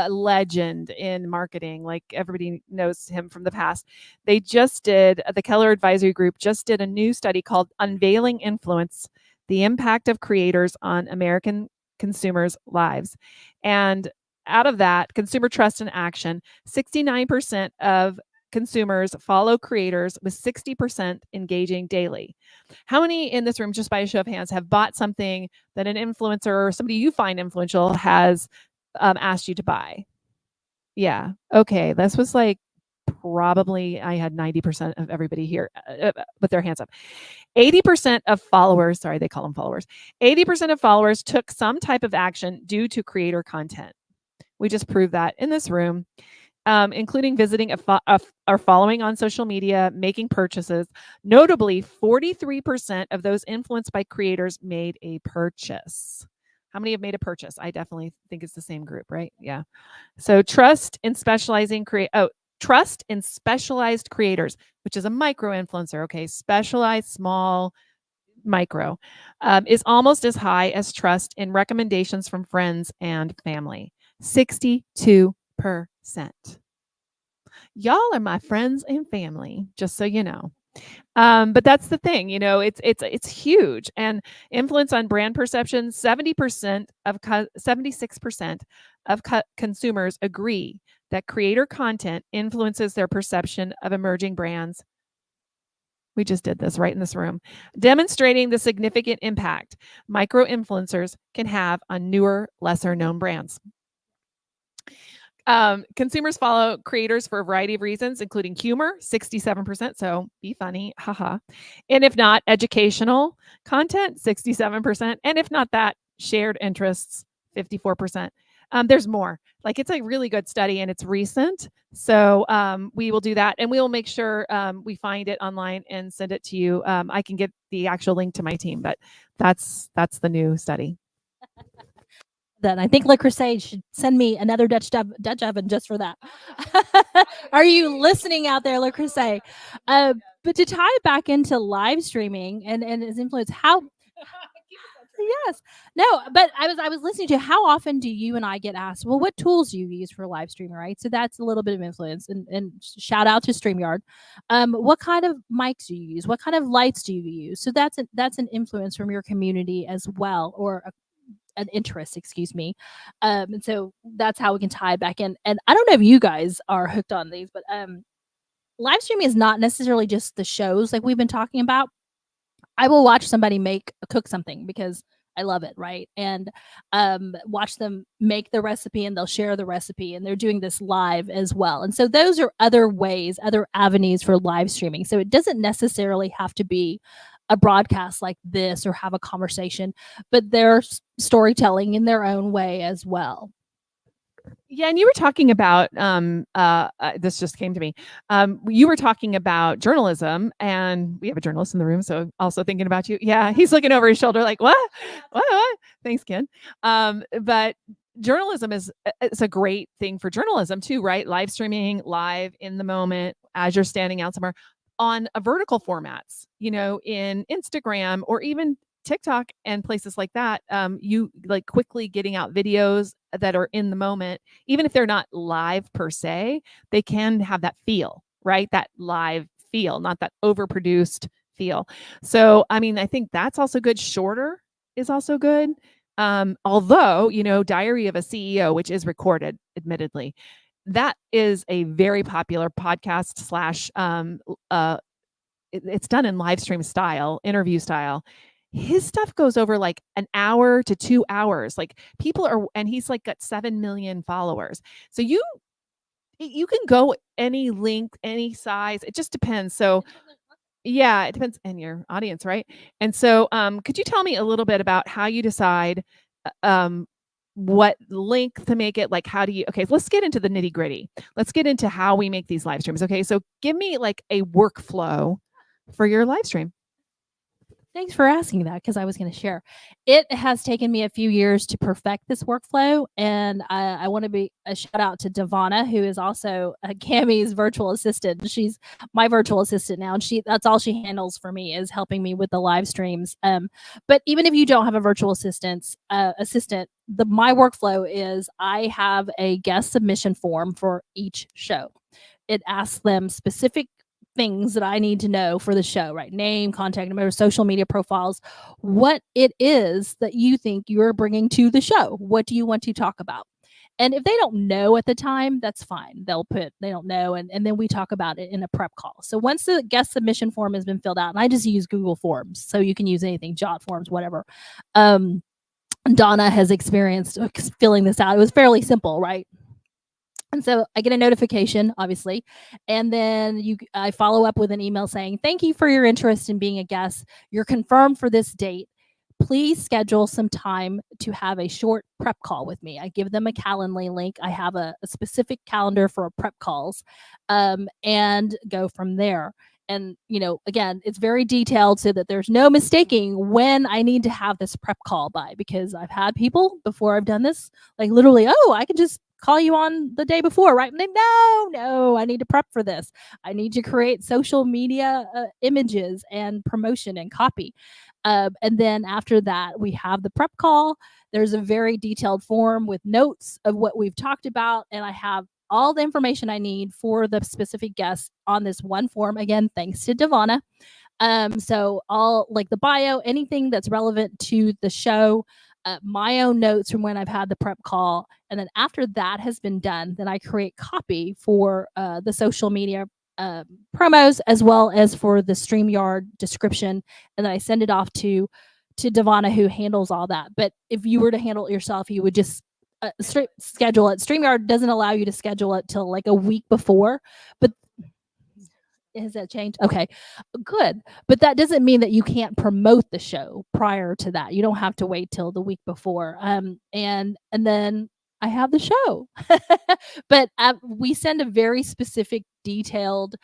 legend in marketing, like everybody knows him from the past. They just did, the Keller Advisory Group just did a new study called Unveiling Influence: The Impact of Creators on American Consumers' Lives. And out of that, consumer trust and action, 69% of consumers follow creators, with 60% engaging daily. How many in this room, just by a show of hands, have bought something that an influencer or somebody you find influential has asked you to buy? Yeah. Okay. This was like probably, I had 90% of everybody here with their hands up. 80% of followers, sorry, they call them followers. 80% of followers took some type of action due to creator content. We just proved that in this room. Including visiting or following on social media, making purchases. Notably, 43% of those influenced by creators made a purchase. How many have made a purchase? I definitely think it's the same group, right? Yeah. So trust in specialized creators, which is a micro influencer. Okay, specialized, small, micro, is almost as high as trust in recommendations from friends and family. 62%. Y'all are my friends and family, just so you know. But that's the thing, it's huge. And influence on brand perception, 76% of consumers agree that creator content influences their perception of emerging brands. We just did this right in this room, demonstrating the significant impact micro influencers can have on newer, lesser known brands. Consumers follow creators for a variety of reasons, including humor, 67%. So be funny, haha. And if not, educational content, 67%. And if not that, shared interests, 54%. There's more. Like, it's a really good study and it's recent. So we will do that, and we will make sure we find it online and send it to you. I can get the actual link to my team, but that's the new study. Then I think Le Crusade should send me another Dutch oven just for that. Are you listening out there, Le Crusade? But to tie it back into live streaming and its influence, how yes, no, but I was listening to how often do you and I get asked, well, what tools do you use for live streaming, right? So that's a little bit of influence, and shout out to StreamYard. What kind of mics do you use? What kind of lights do you use? So that's an influence from your community as well, or an interest, excuse me. And so that's how we can tie it back in. And I don't know if you guys are hooked on these, but live streaming is not necessarily just the shows like we've been talking about. I will watch somebody cook something because I love it, right? And watch them make the recipe, and they'll share the recipe, and they're doing this live as well. And so those are other ways, other avenues for live streaming. So it doesn't necessarily have to be a broadcast like this or have a conversation, but they're storytelling in their own way as well. Yeah, and you were talking about this just came to me. You were talking about journalism, and we have a journalist in the room, so also thinking about you. Yeah, he's looking over his shoulder like, what? Thanks, Ken. But journalism it's a great thing for journalism too, right? Live streaming, live in the moment as you're standing out somewhere on a vertical formats, in Instagram or even TikTok and places like that. You like quickly getting out videos that are in the moment, even if they're not live per se, they can have that feel, right? That live feel, not that overproduced feel. So, I mean, I think that's also good. Shorter is also good. Although, Diary of a CEO, which is recorded, admittedly, that is a very popular podcast / it's done in live stream style, interview style. His stuff goes over like an hour to 2 hours. Like people are, and he's like got 7 million followers. So you can go any length, any size. It just depends. So yeah, it depends on your audience, right? And so could you tell me a little bit about how you decide what length to make it? Like how do you, okay, let's get into the nitty gritty. Let's get into how we make these live streams. Okay, so give me like a workflow for your live stream. Thanks for asking that, because I was going to share. It has taken me a few years to perfect this workflow, and I want to be a shout out to Devana, who is also Cammy's virtual assistant. She's my virtual assistant now, and that's all she handles for me, is helping me with the live streams. But even if you don't have a virtual assistant, my workflow is I have a guest submission form for each show. It asks them specific things that I need to know for the show, right? Name, contact number, social media profiles, what it is that you think you're bringing to the show. What do you want to talk about? And if they don't know at the time, that's fine. They don't know. And then we talk about it in a prep call. So once the guest submission form has been filled out, and I just use Google Forms, so you can use anything, Jot Forms, whatever. Donna has experienced filling this out. It was fairly simple, right? And so I get a notification, obviously, and then I follow up with an email saying, thank you for your interest in being a guest. You're confirmed for this date. Please schedule some time to have a short prep call with me. I give them a Calendly link. I have a specific calendar for prep calls, and go from there. And, again, it's very detailed so that there's no mistaking when I need to have this prep call by, because I've had people before I've done this, like literally, oh, I can just call you on the day before, right? And then, no, I need to prep for this. I need to create social media images and promotion and copy. And then after that, we have the prep call. There's a very detailed form with notes of what we've talked about. And I have all the information I need for the specific guests on this one form. Again, thanks to Devana. So all like the bio, anything that's relevant to the show, my own notes from when I've had the prep call. And then after that has been done, then I create copy for the social media promos, as well as for the StreamYard description. And then I send it off to Devana, who handles all that. But if you were to handle it yourself, you would just schedule it. StreamYard doesn't allow you to schedule it till like a week before, but has that changed? Okay, good. But that doesn't mean that you can't promote the show prior to that. You don't have to wait till the week before. And then I have the show. But we send a very specific, detailed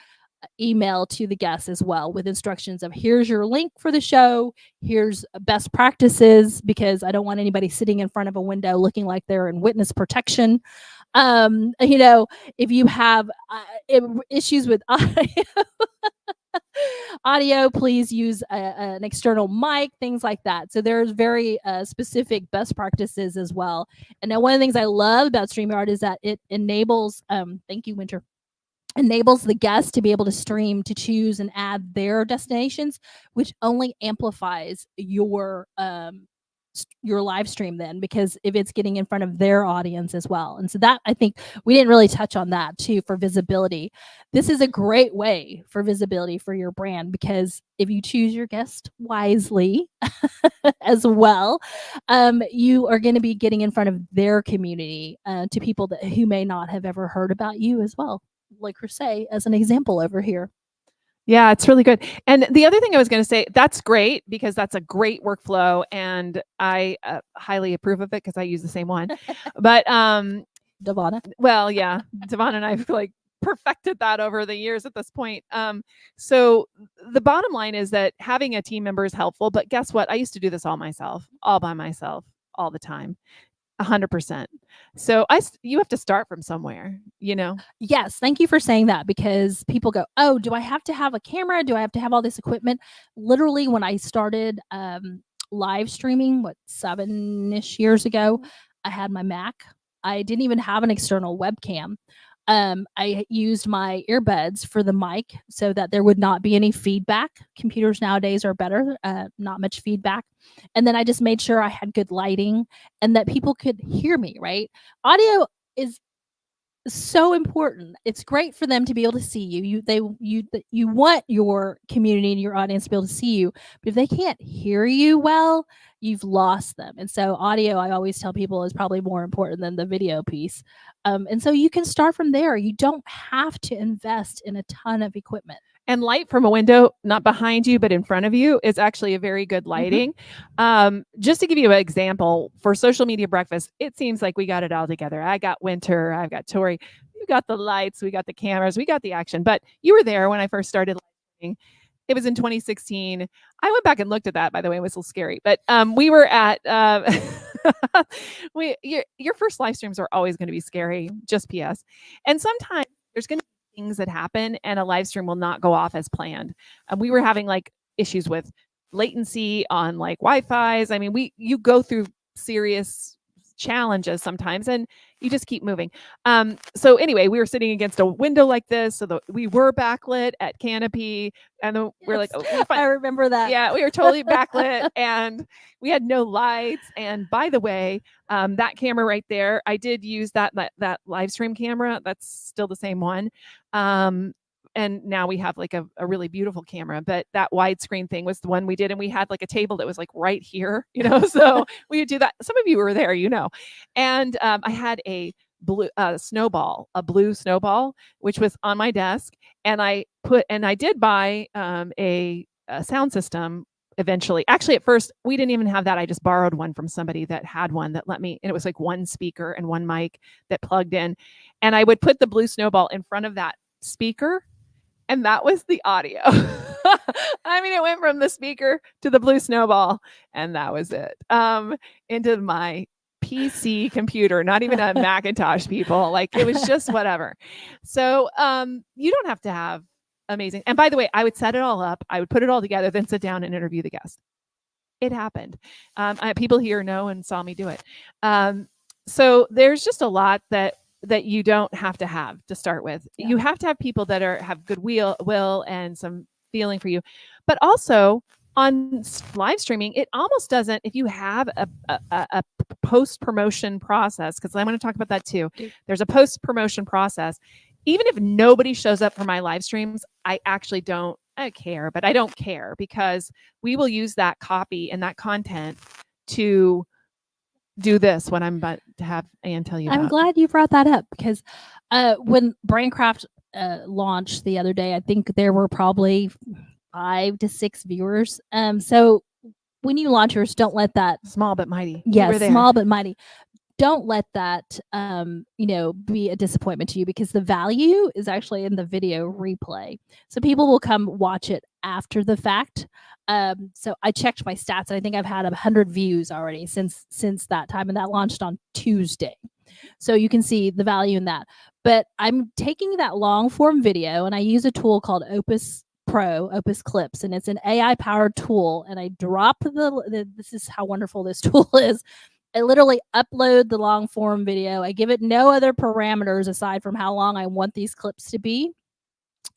email to the guests as well, with instructions of here's your link for the show, here's best practices, because I don't want anybody sitting in front of a window looking like they're in witness protection. If you have issues with audio, please use an external mic, things like that. So there's very specific best practices as well. And now one of the things I love about StreamYard is that it enables, thank you, Winter, enables the guest to be able to stream, to choose and add their destinations, which only amplifies your live stream then, because if it's getting in front of their audience as well. And so that, I think we didn't really touch on that too, for visibility. This is a great way for visibility for your brand, because if you choose your guest wisely as well, you are going to be getting in front of their community, to people who may not have ever heard about you as well. Like Crusade as an example over here. Yeah, it's really good. And the other thing I was going to say, that's great, because that's a great workflow, and I highly approve of it, because I use the same one. But Devana. Well, yeah, Devana and I've like perfected that over the years at this point. So the bottom line is that having a team member is helpful, but guess what? I used to do this all by myself, all the time. 100%. So you have to start from somewhere, Yes. Thank you for saying that, because people go, oh, do I have to have a camera? Do I have to have all this equipment? Literally, when I started live streaming, 7-ish years ago, I had my Mac. I didn't even have an external webcam. I used my earbuds for the mic so that there would not be any feedback. Computers nowadays are better, not much feedback. And then I just made sure I had good lighting and that people could hear me, right? Audio is so important. It's great for them to be able to see you. You want your community and your audience to be able to see you, but if they can't hear you well, you've lost them. And so audio, I always tell people, is probably more important than the video piece. And so you can start from there. You don't have to invest in a ton of equipment. And light from a window, not behind you, but in front of you, is actually a very good lighting. Just to give you an example, for social media breakfast, it seems like we got it all together. I got Winter, I've got Tori, we got the lights, we got the cameras, we got the action. But you were there when I first started lighting. It was in 2016. I went back and looked at that, by the way. It was a little scary. But we were at your first live streams are always going to be scary, just PS. And sometimes there's going to things that happen and a live stream will not go off as planned. We were having like issues with latency on like Wi-Fi's. I mean, you go through serious challenges sometimes and you just keep moving. So anyway, we were sitting against a window like this. So we were backlit at Canopy and we're like, oh, I remember that. Yeah, we were totally backlit and we had no lights. And by the way, that camera right there, I did use that live stream camera. That's still the same one. And now we have like a really beautiful camera, but that widescreen thing was the one we did. And we had like a table that was like right here, so we would do that. Some of you were there, and I had a blue snowball, which was on my desk. And I did buy a sound system eventually. Actually, at first we didn't even have that. I just borrowed one from somebody that had one that let me, and it was like one speaker and one mic that plugged in. And I would put the blue snowball in front of that speaker. And that was the audio. I mean, it went from the speaker to the blue snowball, and that was it. Into my PC computer, not even a Macintosh, people. Like, it was just whatever. So you don't have to have amazing. And by the way, I would set it all up. I would put it all together, then sit down and interview the guest. It happened. People here know and saw me do it. So there's just a lot that you don't have to start with. Yeah. You have to have people that have good will and some feeling for you. But also on live streaming, it almost doesn't, if you have a post-promotion process, because I want to talk about that too. There's a post-promotion process. Even if nobody shows up for my live streams, I don't care, but I don't care because we will use that copy and that content to do this when I'm about to have Ann tell you about. I'm glad you brought that up because when Braincraft launched the other day, I think there were probably 5 to 6 viewers. So when you launch yours, don't let that small but mighty. Yes, small but mighty. Don't let that be a disappointment to you because the value is actually in the video replay. So people will come watch it after the fact. So I checked my stats and I think I've had 100 views already since that time, and that launched on Tuesday. So you can see the value in that. But I'm taking that long form video and I use a tool called Opus Clips, and it's an AI powered tool. And I drop this is how wonderful this tool is. I literally upload the long form video. I give it no other parameters aside from how long I want these clips to be.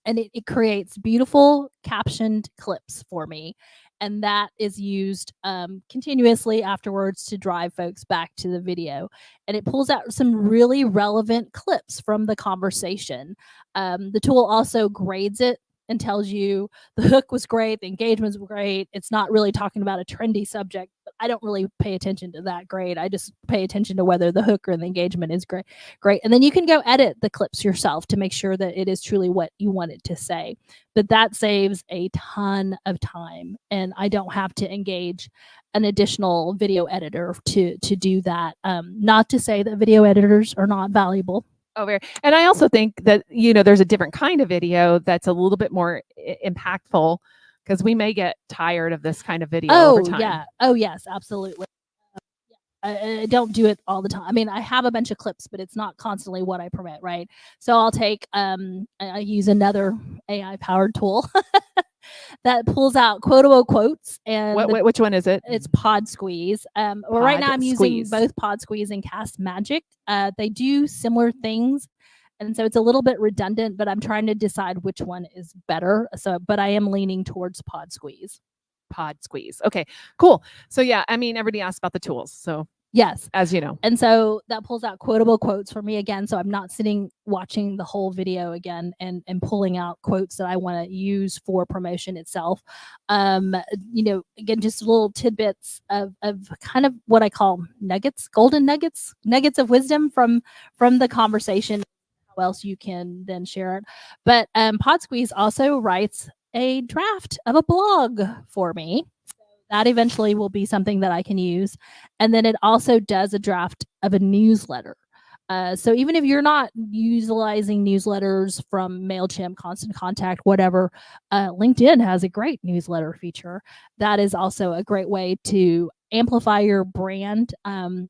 And it creates beautiful captioned clips for me. And that is used continuously afterwards to drive folks back to the video. And it pulls out some really relevant clips from the conversation. The tool also grades it and tells you the hook was great, the engagement was great. It's not really talking about a trendy subject, but I don't really pay attention to that grade. I just pay attention to whether the hook or the engagement is great. And then you can go edit the clips yourself to make sure that it is truly what you want it to say. But that saves a ton of time, and I don't have to engage an additional video editor to do that. Not to say that video editors are not valuable. Oh, very. And I also think that, there's a different kind of video that's a little bit more impactful because we may get tired of this kind of video over time. Yeah. Oh, yes, absolutely. I don't do it all the time. I mean, I have a bunch of clips, but it's not constantly what I promote, right? So I'll take, I use another AI powered tool that pulls out quotable quotes. And which one is it? It's Pod Squeeze. Right now I'm using both Pod Squeeze and Cast Magic. They do similar things. And so it's a little bit redundant, but I'm trying to decide which one is better. But I am leaning towards Pod Squeeze. Pod Squeeze. Okay, cool. So yeah, I mean, everybody asked about the tools. So Yes. as you know. And so that pulls out quotable quotes for me again. So I'm not sitting watching the whole video again and pulling out quotes that I want to use for promotion itself. Again, just little tidbits of kind of what I call nuggets, golden nuggets of wisdom from the conversation. How else you can then share it. But Pod Squeeze also writes a draft of a blog for me. That eventually will be something that I can use. And then it also does a draft of a newsletter. So even if you're not utilizing newsletters from MailChimp, Constant Contact, whatever, LinkedIn has a great newsletter feature. That is also a great way to amplify your brand and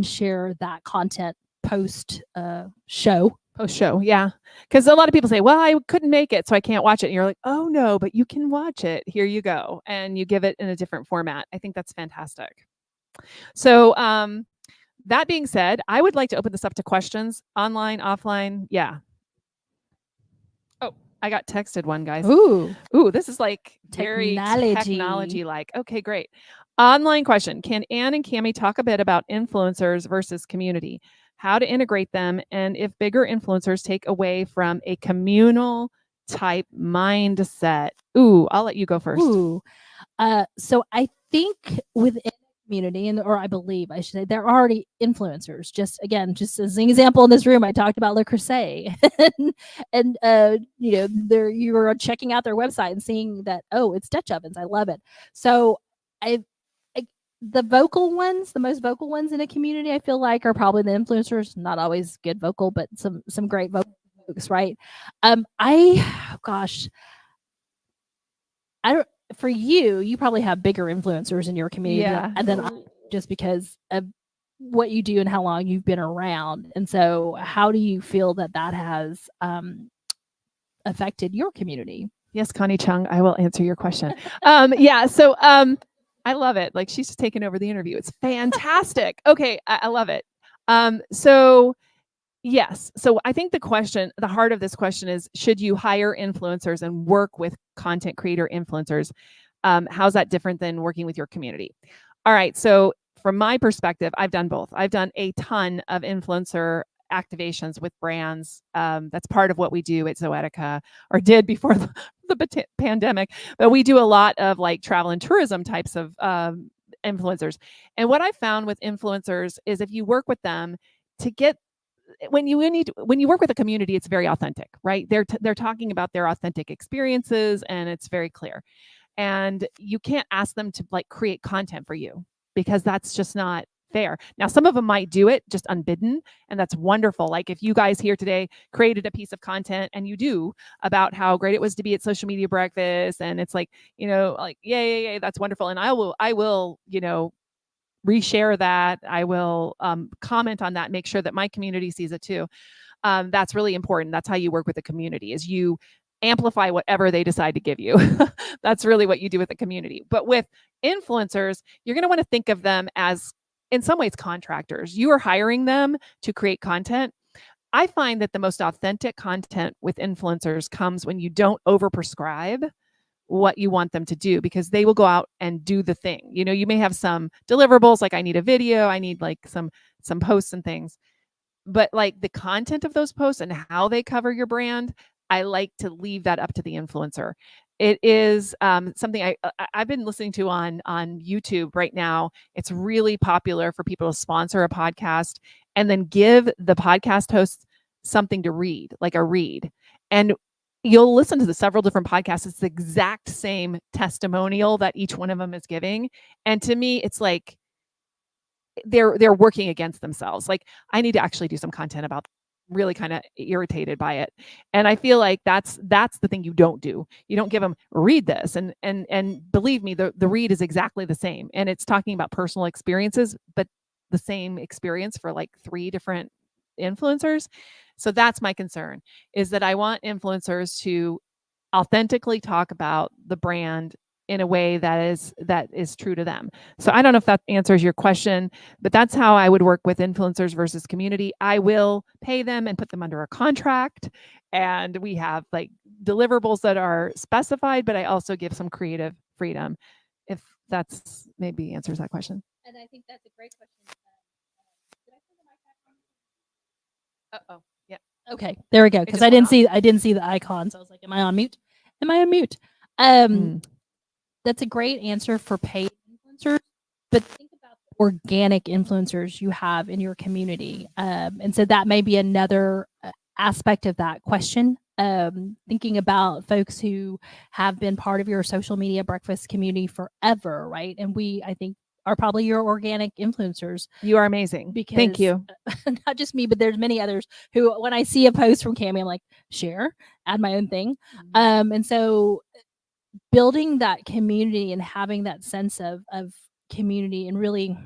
share that content post show. Post show, yeah. Because a lot of people say, well, I couldn't make it, so I can't watch it. And you're like, oh no, but you can watch it. Here you go. And you give it in a different format. I think that's fantastic. So that being said, I would like to open this up to questions, online, offline. Yeah. Oh, I got texted one, guys. Ooh, this is like very Technology. technology-like. Okay, great. Online question. Can Anne and Cami talk a bit about influencers versus community? How to integrate them, and if bigger influencers take away from a communal type mindset? Ooh, I'll let you go first. Ooh. So I think within the community, or I believe I should say, there are already influencers. Just as an example, in this room, I talked about Le Creuset, and there you were checking out their website and seeing that, oh, it's Dutch ovens. I love it. So the most vocal ones in a community, I feel like, are probably the influencers. Not always good vocal, but some great vocal folks, right? For you probably have bigger influencers in your community than I, just because of what you do and how long you've been around. And so how do you feel that has affected your community? Yes, Connie Chung, I will answer your question. So I love it. Like, she's just taken over the interview. It's fantastic. Okay, I love it. So yes. So I think the heart of this question is, should you hire influencers and work with content creator influencers? How's that different than working with your community? All right. So from my perspective, I've done both. I've done a ton of influencer activations with brands. That's part of what we do at Zoetica, or did before the pandemic. But we do a lot of like travel and tourism types of influencers. And what I found with influencers is, if you work with them to get when you work with a community, it's very authentic, right? They're talking about their authentic experiences, and it's very clear. And you can't ask them to like create content for you, because that's just not fair. Now, some of them might do it just unbidden, and that's wonderful. Like, if you guys here today created a piece of content and you do about how great it was to be at social media breakfast, and it's like, like, yay, that's wonderful. And I will, reshare that. I will comment on that, make sure that my community sees it too. That's really important. That's how you work with the community, is you amplify whatever they decide to give you. That's really what you do with the community. But with influencers, you're going to want to think of them as, in some ways, contractors. You are hiring them to create content. I find that the most authentic content with influencers comes when you don't overprescribe what you want them to do, because they will go out and do the thing. You may have some deliverables, like I need a video, I need like some posts and things, but like the content of those posts and how they cover your brand, I like to leave that up to the influencer. It is something I've been listening to on YouTube right now. It's really popular for people to sponsor a podcast and then give the podcast hosts something to read, like a read. And you'll listen to the several different podcasts. It's the exact same testimonial that each one of them is giving. And to me, it's like they're working against themselves. Like, I need to actually do some content about, really kind of irritated by it. And I feel like that's the thing you don't do. You don't give them, read this. And believe me, the read is exactly the same. And it's talking about personal experiences, but the same experience for like 3 different influencers. So that's my concern, is that I want influencers to authentically talk about the brand in a way that is true to them. So I don't know if that answers your question, but that's how I would work with influencers versus community. I will pay them and put them under a contract, and we have like deliverables that are specified, but I also give some creative freedom, if that's maybe answers that question. And I think that's a great question Uh-oh. Yeah. Okay, there we go. Because just I didn't went see the icon, so I was like, "Am I on mute? Am I on mute?" That's a great answer for paid influencers, but think about the organic influencers you have in your community, and so that may be another aspect of that question. Thinking about folks who have been part of your social media breakfast community forever, right? And I think, are probably your organic influencers. You are amazing. Because Thank you. Not just me, but there's many others who, when I see a post from Cami, I'm like, share, add my own thing. And so building that community and having that sense of community and really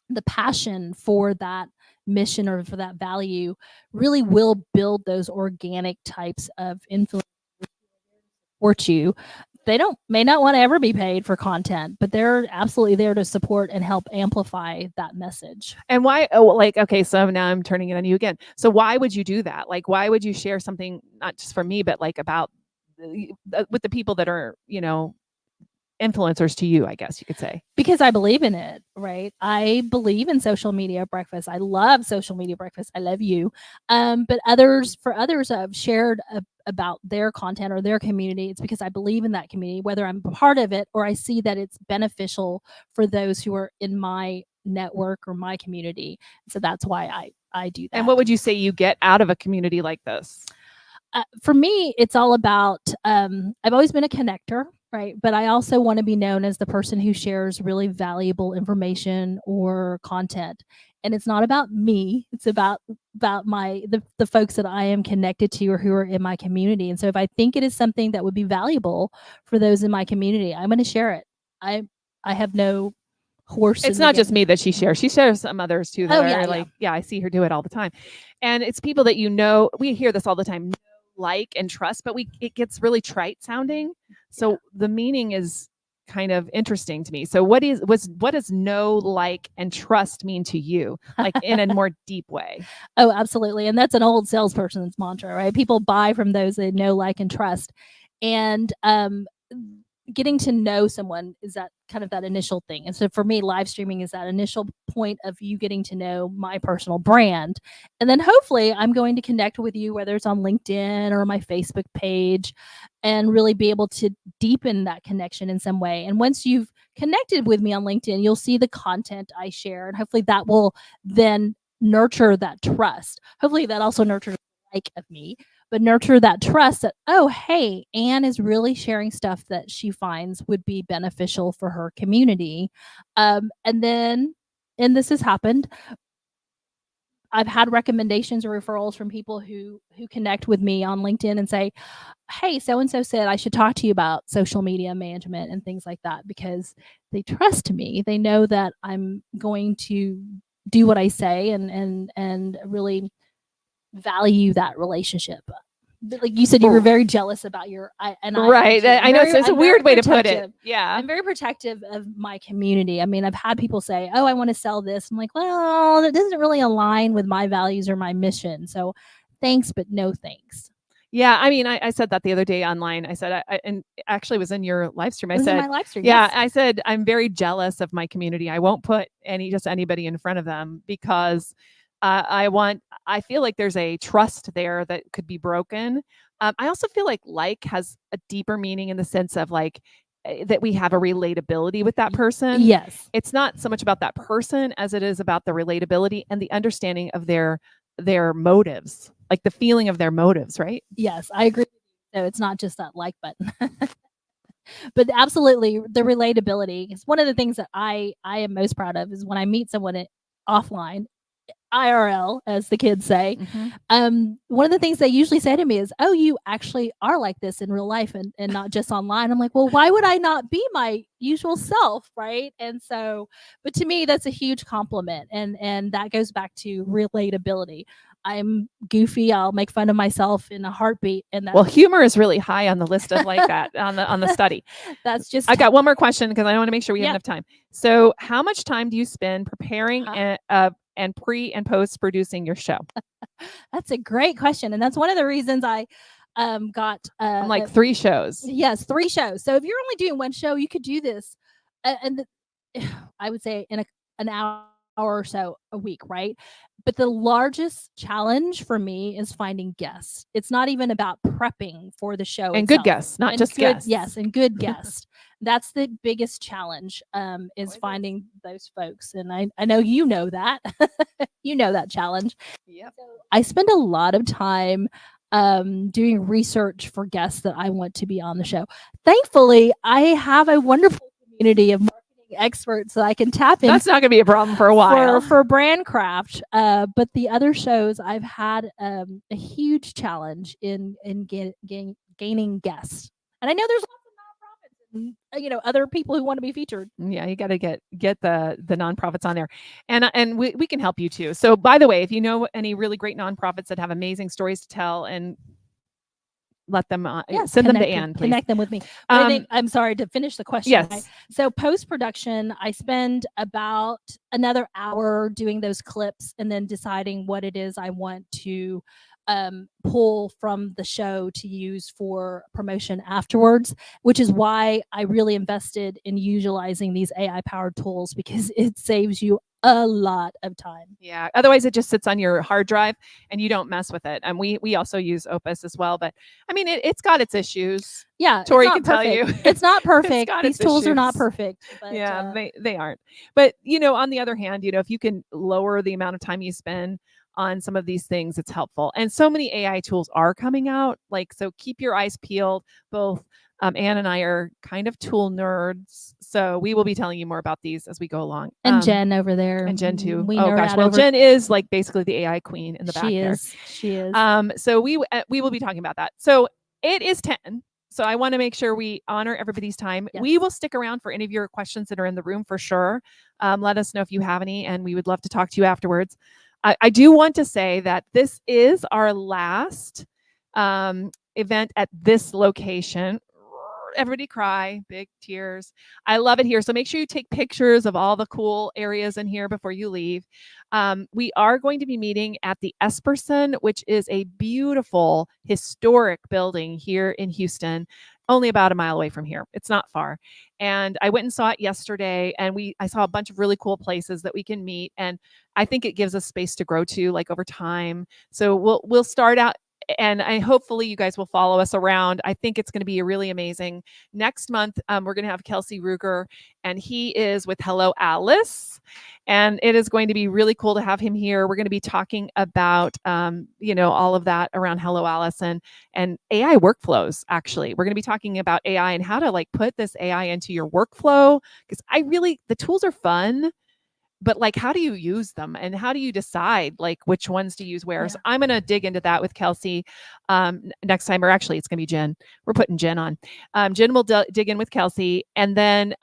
the passion for that mission or for that value really will build those organic types of influence support you. They may not want to ever be paid for content, but they're absolutely there to support and help amplify that message. And why? Oh, like, okay, so now I'm turning it on you again. So why would you do that? Like, why would you share something not just for me, but like about with the people that are, influencers to you, I guess you could say? Because I believe in it, right? I believe in social media breakfast. I love social media breakfast. I love you. But for others have shared about their content or their community, it's because I believe in that community, whether I'm part of it or I see that it's beneficial for those who are in my network or my community. So that's why I do that. And what would you say you get out of a community like this? For me, it's all about, I've always been a connector, right? But I also want to be known as the person who shares really valuable information or content. And it's not about me. It's about the folks that I am connected to or who are in my community. And so if I think it is something that would be valuable for those in my community, I'm going to share it. I have no horse. It's not just me that she shares. She shares some others too that are like, yeah, I see her do it all the time. And it's people that we hear this all the time, like and trust, but it gets really trite sounding. So the meaning is kind of interesting to me. So what does know, like, and trust mean to you, like in a more deep way? Oh, absolutely. And that's an old salesperson's mantra, right? People buy from those they know, like, and trust. And getting to know someone is that kind of that initial thing. And so for me, live streaming is that initial point of you getting to know my personal brand. And then hopefully I'm going to connect with you, whether it's on LinkedIn or my Facebook page, and really be able to deepen that connection in some way. And once you've connected with me on LinkedIn, you'll see the content I share. And hopefully that will then nurture that trust. Hopefully that also nurtures like of me, but nurture that trust that, oh, hey, Anne is really sharing stuff that she finds would be beneficial for her community. And this has happened. I've had recommendations or referrals from people who connect with me on LinkedIn and say, hey, so-and-so said I should talk to you about social media management and things like that, because they trust me. They know that I'm going to do what I say and really value that relationship. Like you said, you were very jealous about your, right. I know it's a weird way to put it. Yeah. I'm very protective of my community. I mean, I've had people say, oh, I want to sell this. I'm like, well, that doesn't really align with my values or my mission. So thanks, but no thanks. Yeah, I mean, I said that the other day online. I said, and actually was in your live stream. I said, in my live stream, yeah, yes. I said, I'm very jealous of my community. I won't put anybody in front of them because I feel like there's a trust there that could be broken. I also feel like has a deeper meaning in the sense of like that we have a relatability with that person. Yes. It's not so much about that person as it is about the relatability and the understanding of their motives, like the feeling of their motives, right? Yes, I agree. So it's not just that like button. But absolutely, the relatability is one of the things that I am most proud of is when I meet someone offline, IRL, as the kids say. One of the things they usually say to me is, oh, you actually are like this in real life and not just online. I'm like, well, why would I not be my usual self, right? And so, but to me, that's a huge compliment. And that goes back to relatability. I'm goofy. I'll make fun of myself in a heartbeat. And well, humor is really high on the list of like that on the study. That's just. I got one more question because I want to make sure we have enough time. So, how much time do you spend preparing and pre and post producing your show? That's a great question, and that's one of the reasons I got I'm like 3 shows. Yes, 3 shows. So if you're only doing 1 show, you could do this, and I would say in an hour or so a week, right? But the largest challenge for me is finding guests. It's not even about prepping for the show And good itself. guests, not And just good, guests. Yes, and good guests. That's the biggest challenge, is Always is. finding those folks. And I know you know that. You know that challenge. Yep. So I spend a lot of time doing research for guests that I want to be on the show. Thankfully, I have a wonderful community of marketing experts that I can tap into. That's not going to be a problem for a while. For brand craft. But the other shows, I've had a huge challenge in gaining guests. And I know there's lots of nonprofits and other people who want to be featured. Yeah, you got to get the nonprofits on there, and we can help you too. So, by the way, if you know any really great nonprofits that have amazing stories to tell, and let them send them to Anne, please. Connect them with me. But I think, I'm sorry to finish the question. Yes. Right? So post production, I spend about another hour doing those clips and then deciding what it is I want to pull from the show to use for promotion afterwards, which is why I really invested in utilizing these AI powered tools, because it saves you a lot of time. Yeah. Otherwise, it just sits on your hard drive and you don't mess with it. And we also use Opus as well, but I mean, it's got its issues. Yeah, Tori can tell you. It's not perfect. got These its tools are not issues. perfect. But, Yeah, they aren't. But on the other hand, if you can lower the amount of time you spend on some of these things, it's helpful. And so many AI tools are coming out. So keep your eyes peeled. Both Anne and I are kind of tool nerds, so we will be telling you more about these as we go along. And Jen over there. And Jen too. We Oh nerd gosh, out well over- Jen is like basically the AI queen in the back She there. is. She is. So we will be talking about that. So it is 10. So I want to make sure we honor everybody's time. Yes. We will stick around for any of your questions that are in the room for sure. Let us know if you have any, and we would love to talk to you afterwards. I do want to say that this is our last event at this location. Everybody cry, big tears. I love it here. So make sure you take pictures of all the cool areas in here before you leave. We are going to be meeting at the Esperson, which is a beautiful historic building here in Houston, only about a mile away from here. It's not far. And I went and saw it yesterday, and I saw a bunch of really cool places that we can meet. And I think it gives us space to grow to, like, over time. So we'll start out, and hopefully you guys will follow us around. I think it's going to be really amazing. Next month, we're going to have Kelsey Ruger, and he is with Hello Alice, and it is going to be really cool to have him here. We're going to be talking about, all of that around Hello Alice and AI workflows. Actually, we're going to be talking about AI and how to put this AI into your workflow, because the tools are fun. But how do you use them, and how do you decide which ones to use where? Yeah. So I'm going to dig into that with Kelsey next time, or actually it's going to be Jen. We're putting Jen on. Jen will dig in with Kelsey. And then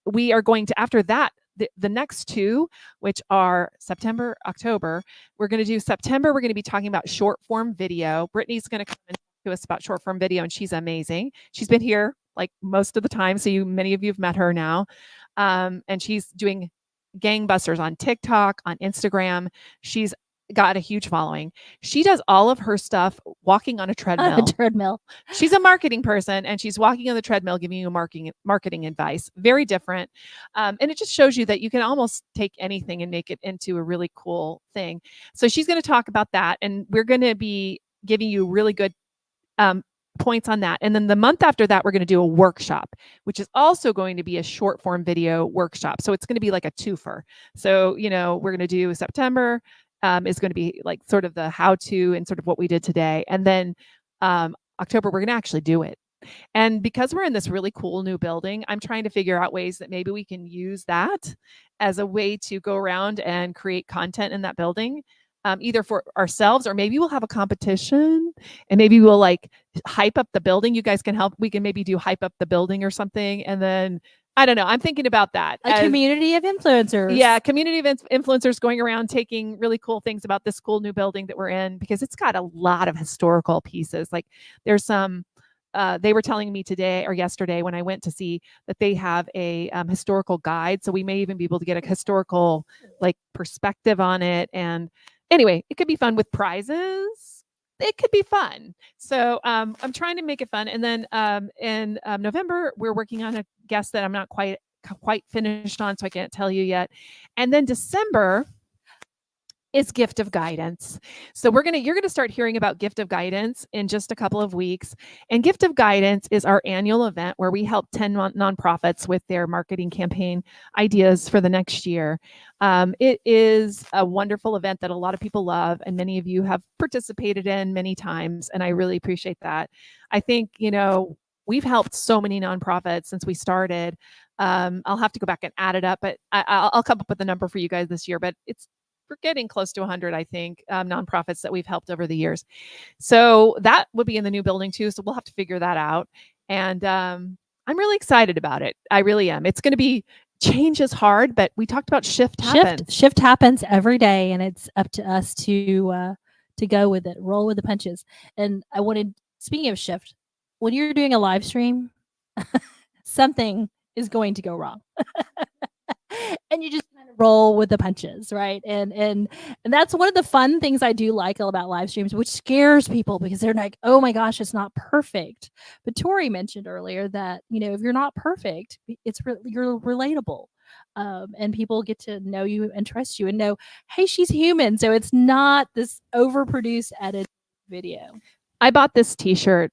we are going to, after that, the next two, which are September, October, we're going to do September. We're going to be talking about short form video. Brittany's going to come and talk to us about short form video, and she's amazing. She's been here most of the time. So many of you have met her now. And she's doing gangbusters on TikTok, on Instagram. She's got a huge following. She does all of her stuff walking on a treadmill. On a treadmill. She's a marketing person, and she's walking on the treadmill giving you marketing advice. Very different. And it just shows you that you can almost take anything and make it into a really cool thing. So she's going to talk about that, and we're going to be giving you really good points on that. And then the month after that, we're going to do a workshop, which is also going to be a short form video workshop. So it's going to be like a twofer. So, we're going to do September is going to be sort of the how to and sort of what we did today. And then October, we're going to actually do it. And because we're in this really cool new building, I'm trying to figure out ways that maybe we can use that as a way to go around and create content in that building. Either for ourselves, or maybe we'll have a competition, and maybe we'll hype up the building. You guys can help. We can maybe do hype up the building or something. And then I don't know. I'm thinking about that. A community of influencers. Yeah, community of influencers going around taking really cool things about this cool new building that we're in, because it's got a lot of historical pieces. There's some. They were telling me today or yesterday when I went to see that they have a historical guide. So we may even be able to get a historical perspective on it. And anyway, it could be fun with prizes. It could be fun. So I'm trying to make it fun. And then in November, we're working on a guest that I'm not quite finished on, so I can't tell you yet. And then December, is gift of guidance. So you're gonna start hearing about gift of guidance in just a couple of weeks. And gift of guidance is our annual event where we help 10 nonprofits with their marketing campaign ideas for the next year. It is a wonderful event that a lot of people love, and many of you have participated in many times, and I really appreciate that. I think, we've helped so many nonprofits since we started. I'll have to go back and add it up, but I'll come up with a number for you guys this year. But we're getting close to 100, I think, nonprofits that we've helped over the years. So that would be in the new building too. So we'll have to figure that out. And I'm really excited about it. I really am. It's going to be, change is hard, but we talked about shift happens. Shift happens every day, and it's up to us to go with it, roll with the punches. And I wanted, speaking of shift, when you're doing a live stream, something is going to go wrong. And you just kind of roll with the punches, right? And that's one of the fun things I do like about live streams, which scares people because they're like, oh my gosh, it's not perfect. But Tori mentioned earlier that, if you're not perfect, you're relatable. And people get to know you and trust you and know, hey, she's human. So it's not this overproduced edited video. I bought this t-shirt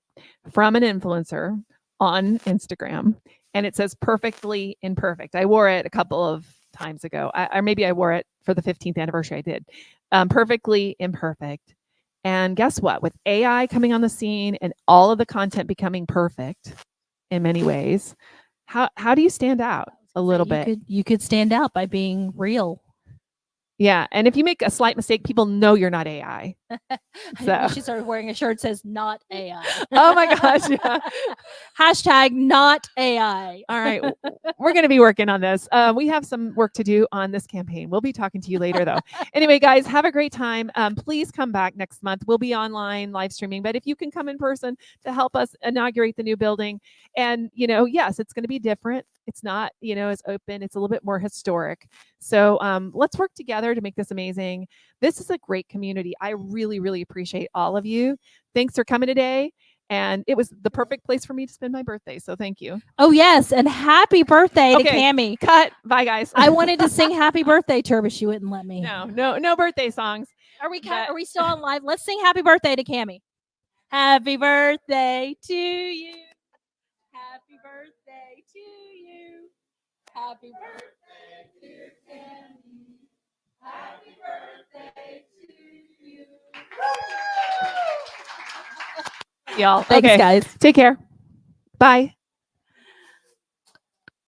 from an influencer on Instagram, and it says perfectly imperfect. I wore it a couple of times ago, or maybe I wore it for the 15th anniversary. I did. Perfectly imperfect. And guess what? With AI coming on the scene and all of the content becoming perfect in many ways, how do you stand out a little bit? You could stand out by being real. Yeah. And if you make a slight mistake, people know you're not AI. So she started wearing a shirt that says not AI. Oh my gosh. Yeah. Hashtag not AI. All right. We're going to be working on this. We have some work to do on this campaign. We'll be talking to you later though. Anyway, guys, have a great time. Please come back next month. We'll be online live streaming, but if you can come in person to help us inaugurate the new building, and yes, it's going to be different. It's not, as open. It's a little bit more historic. So let's work together to make this amazing. This is a great community. I really, really appreciate all of you. Thanks for coming today. And it was the perfect place for me to spend my birthday. So thank you. Oh, yes. And happy birthday to Cammie. Cut. Bye, guys. I wanted to sing happy birthday to her, but she wouldn't let me. No birthday songs. Are we still on live? Let's sing happy birthday to Cammie. Happy birthday to you. Happy birthday to you. Happy birthday to Cammie. Happy birthday to you. Y'all. Thanks, guys. Take care. Bye.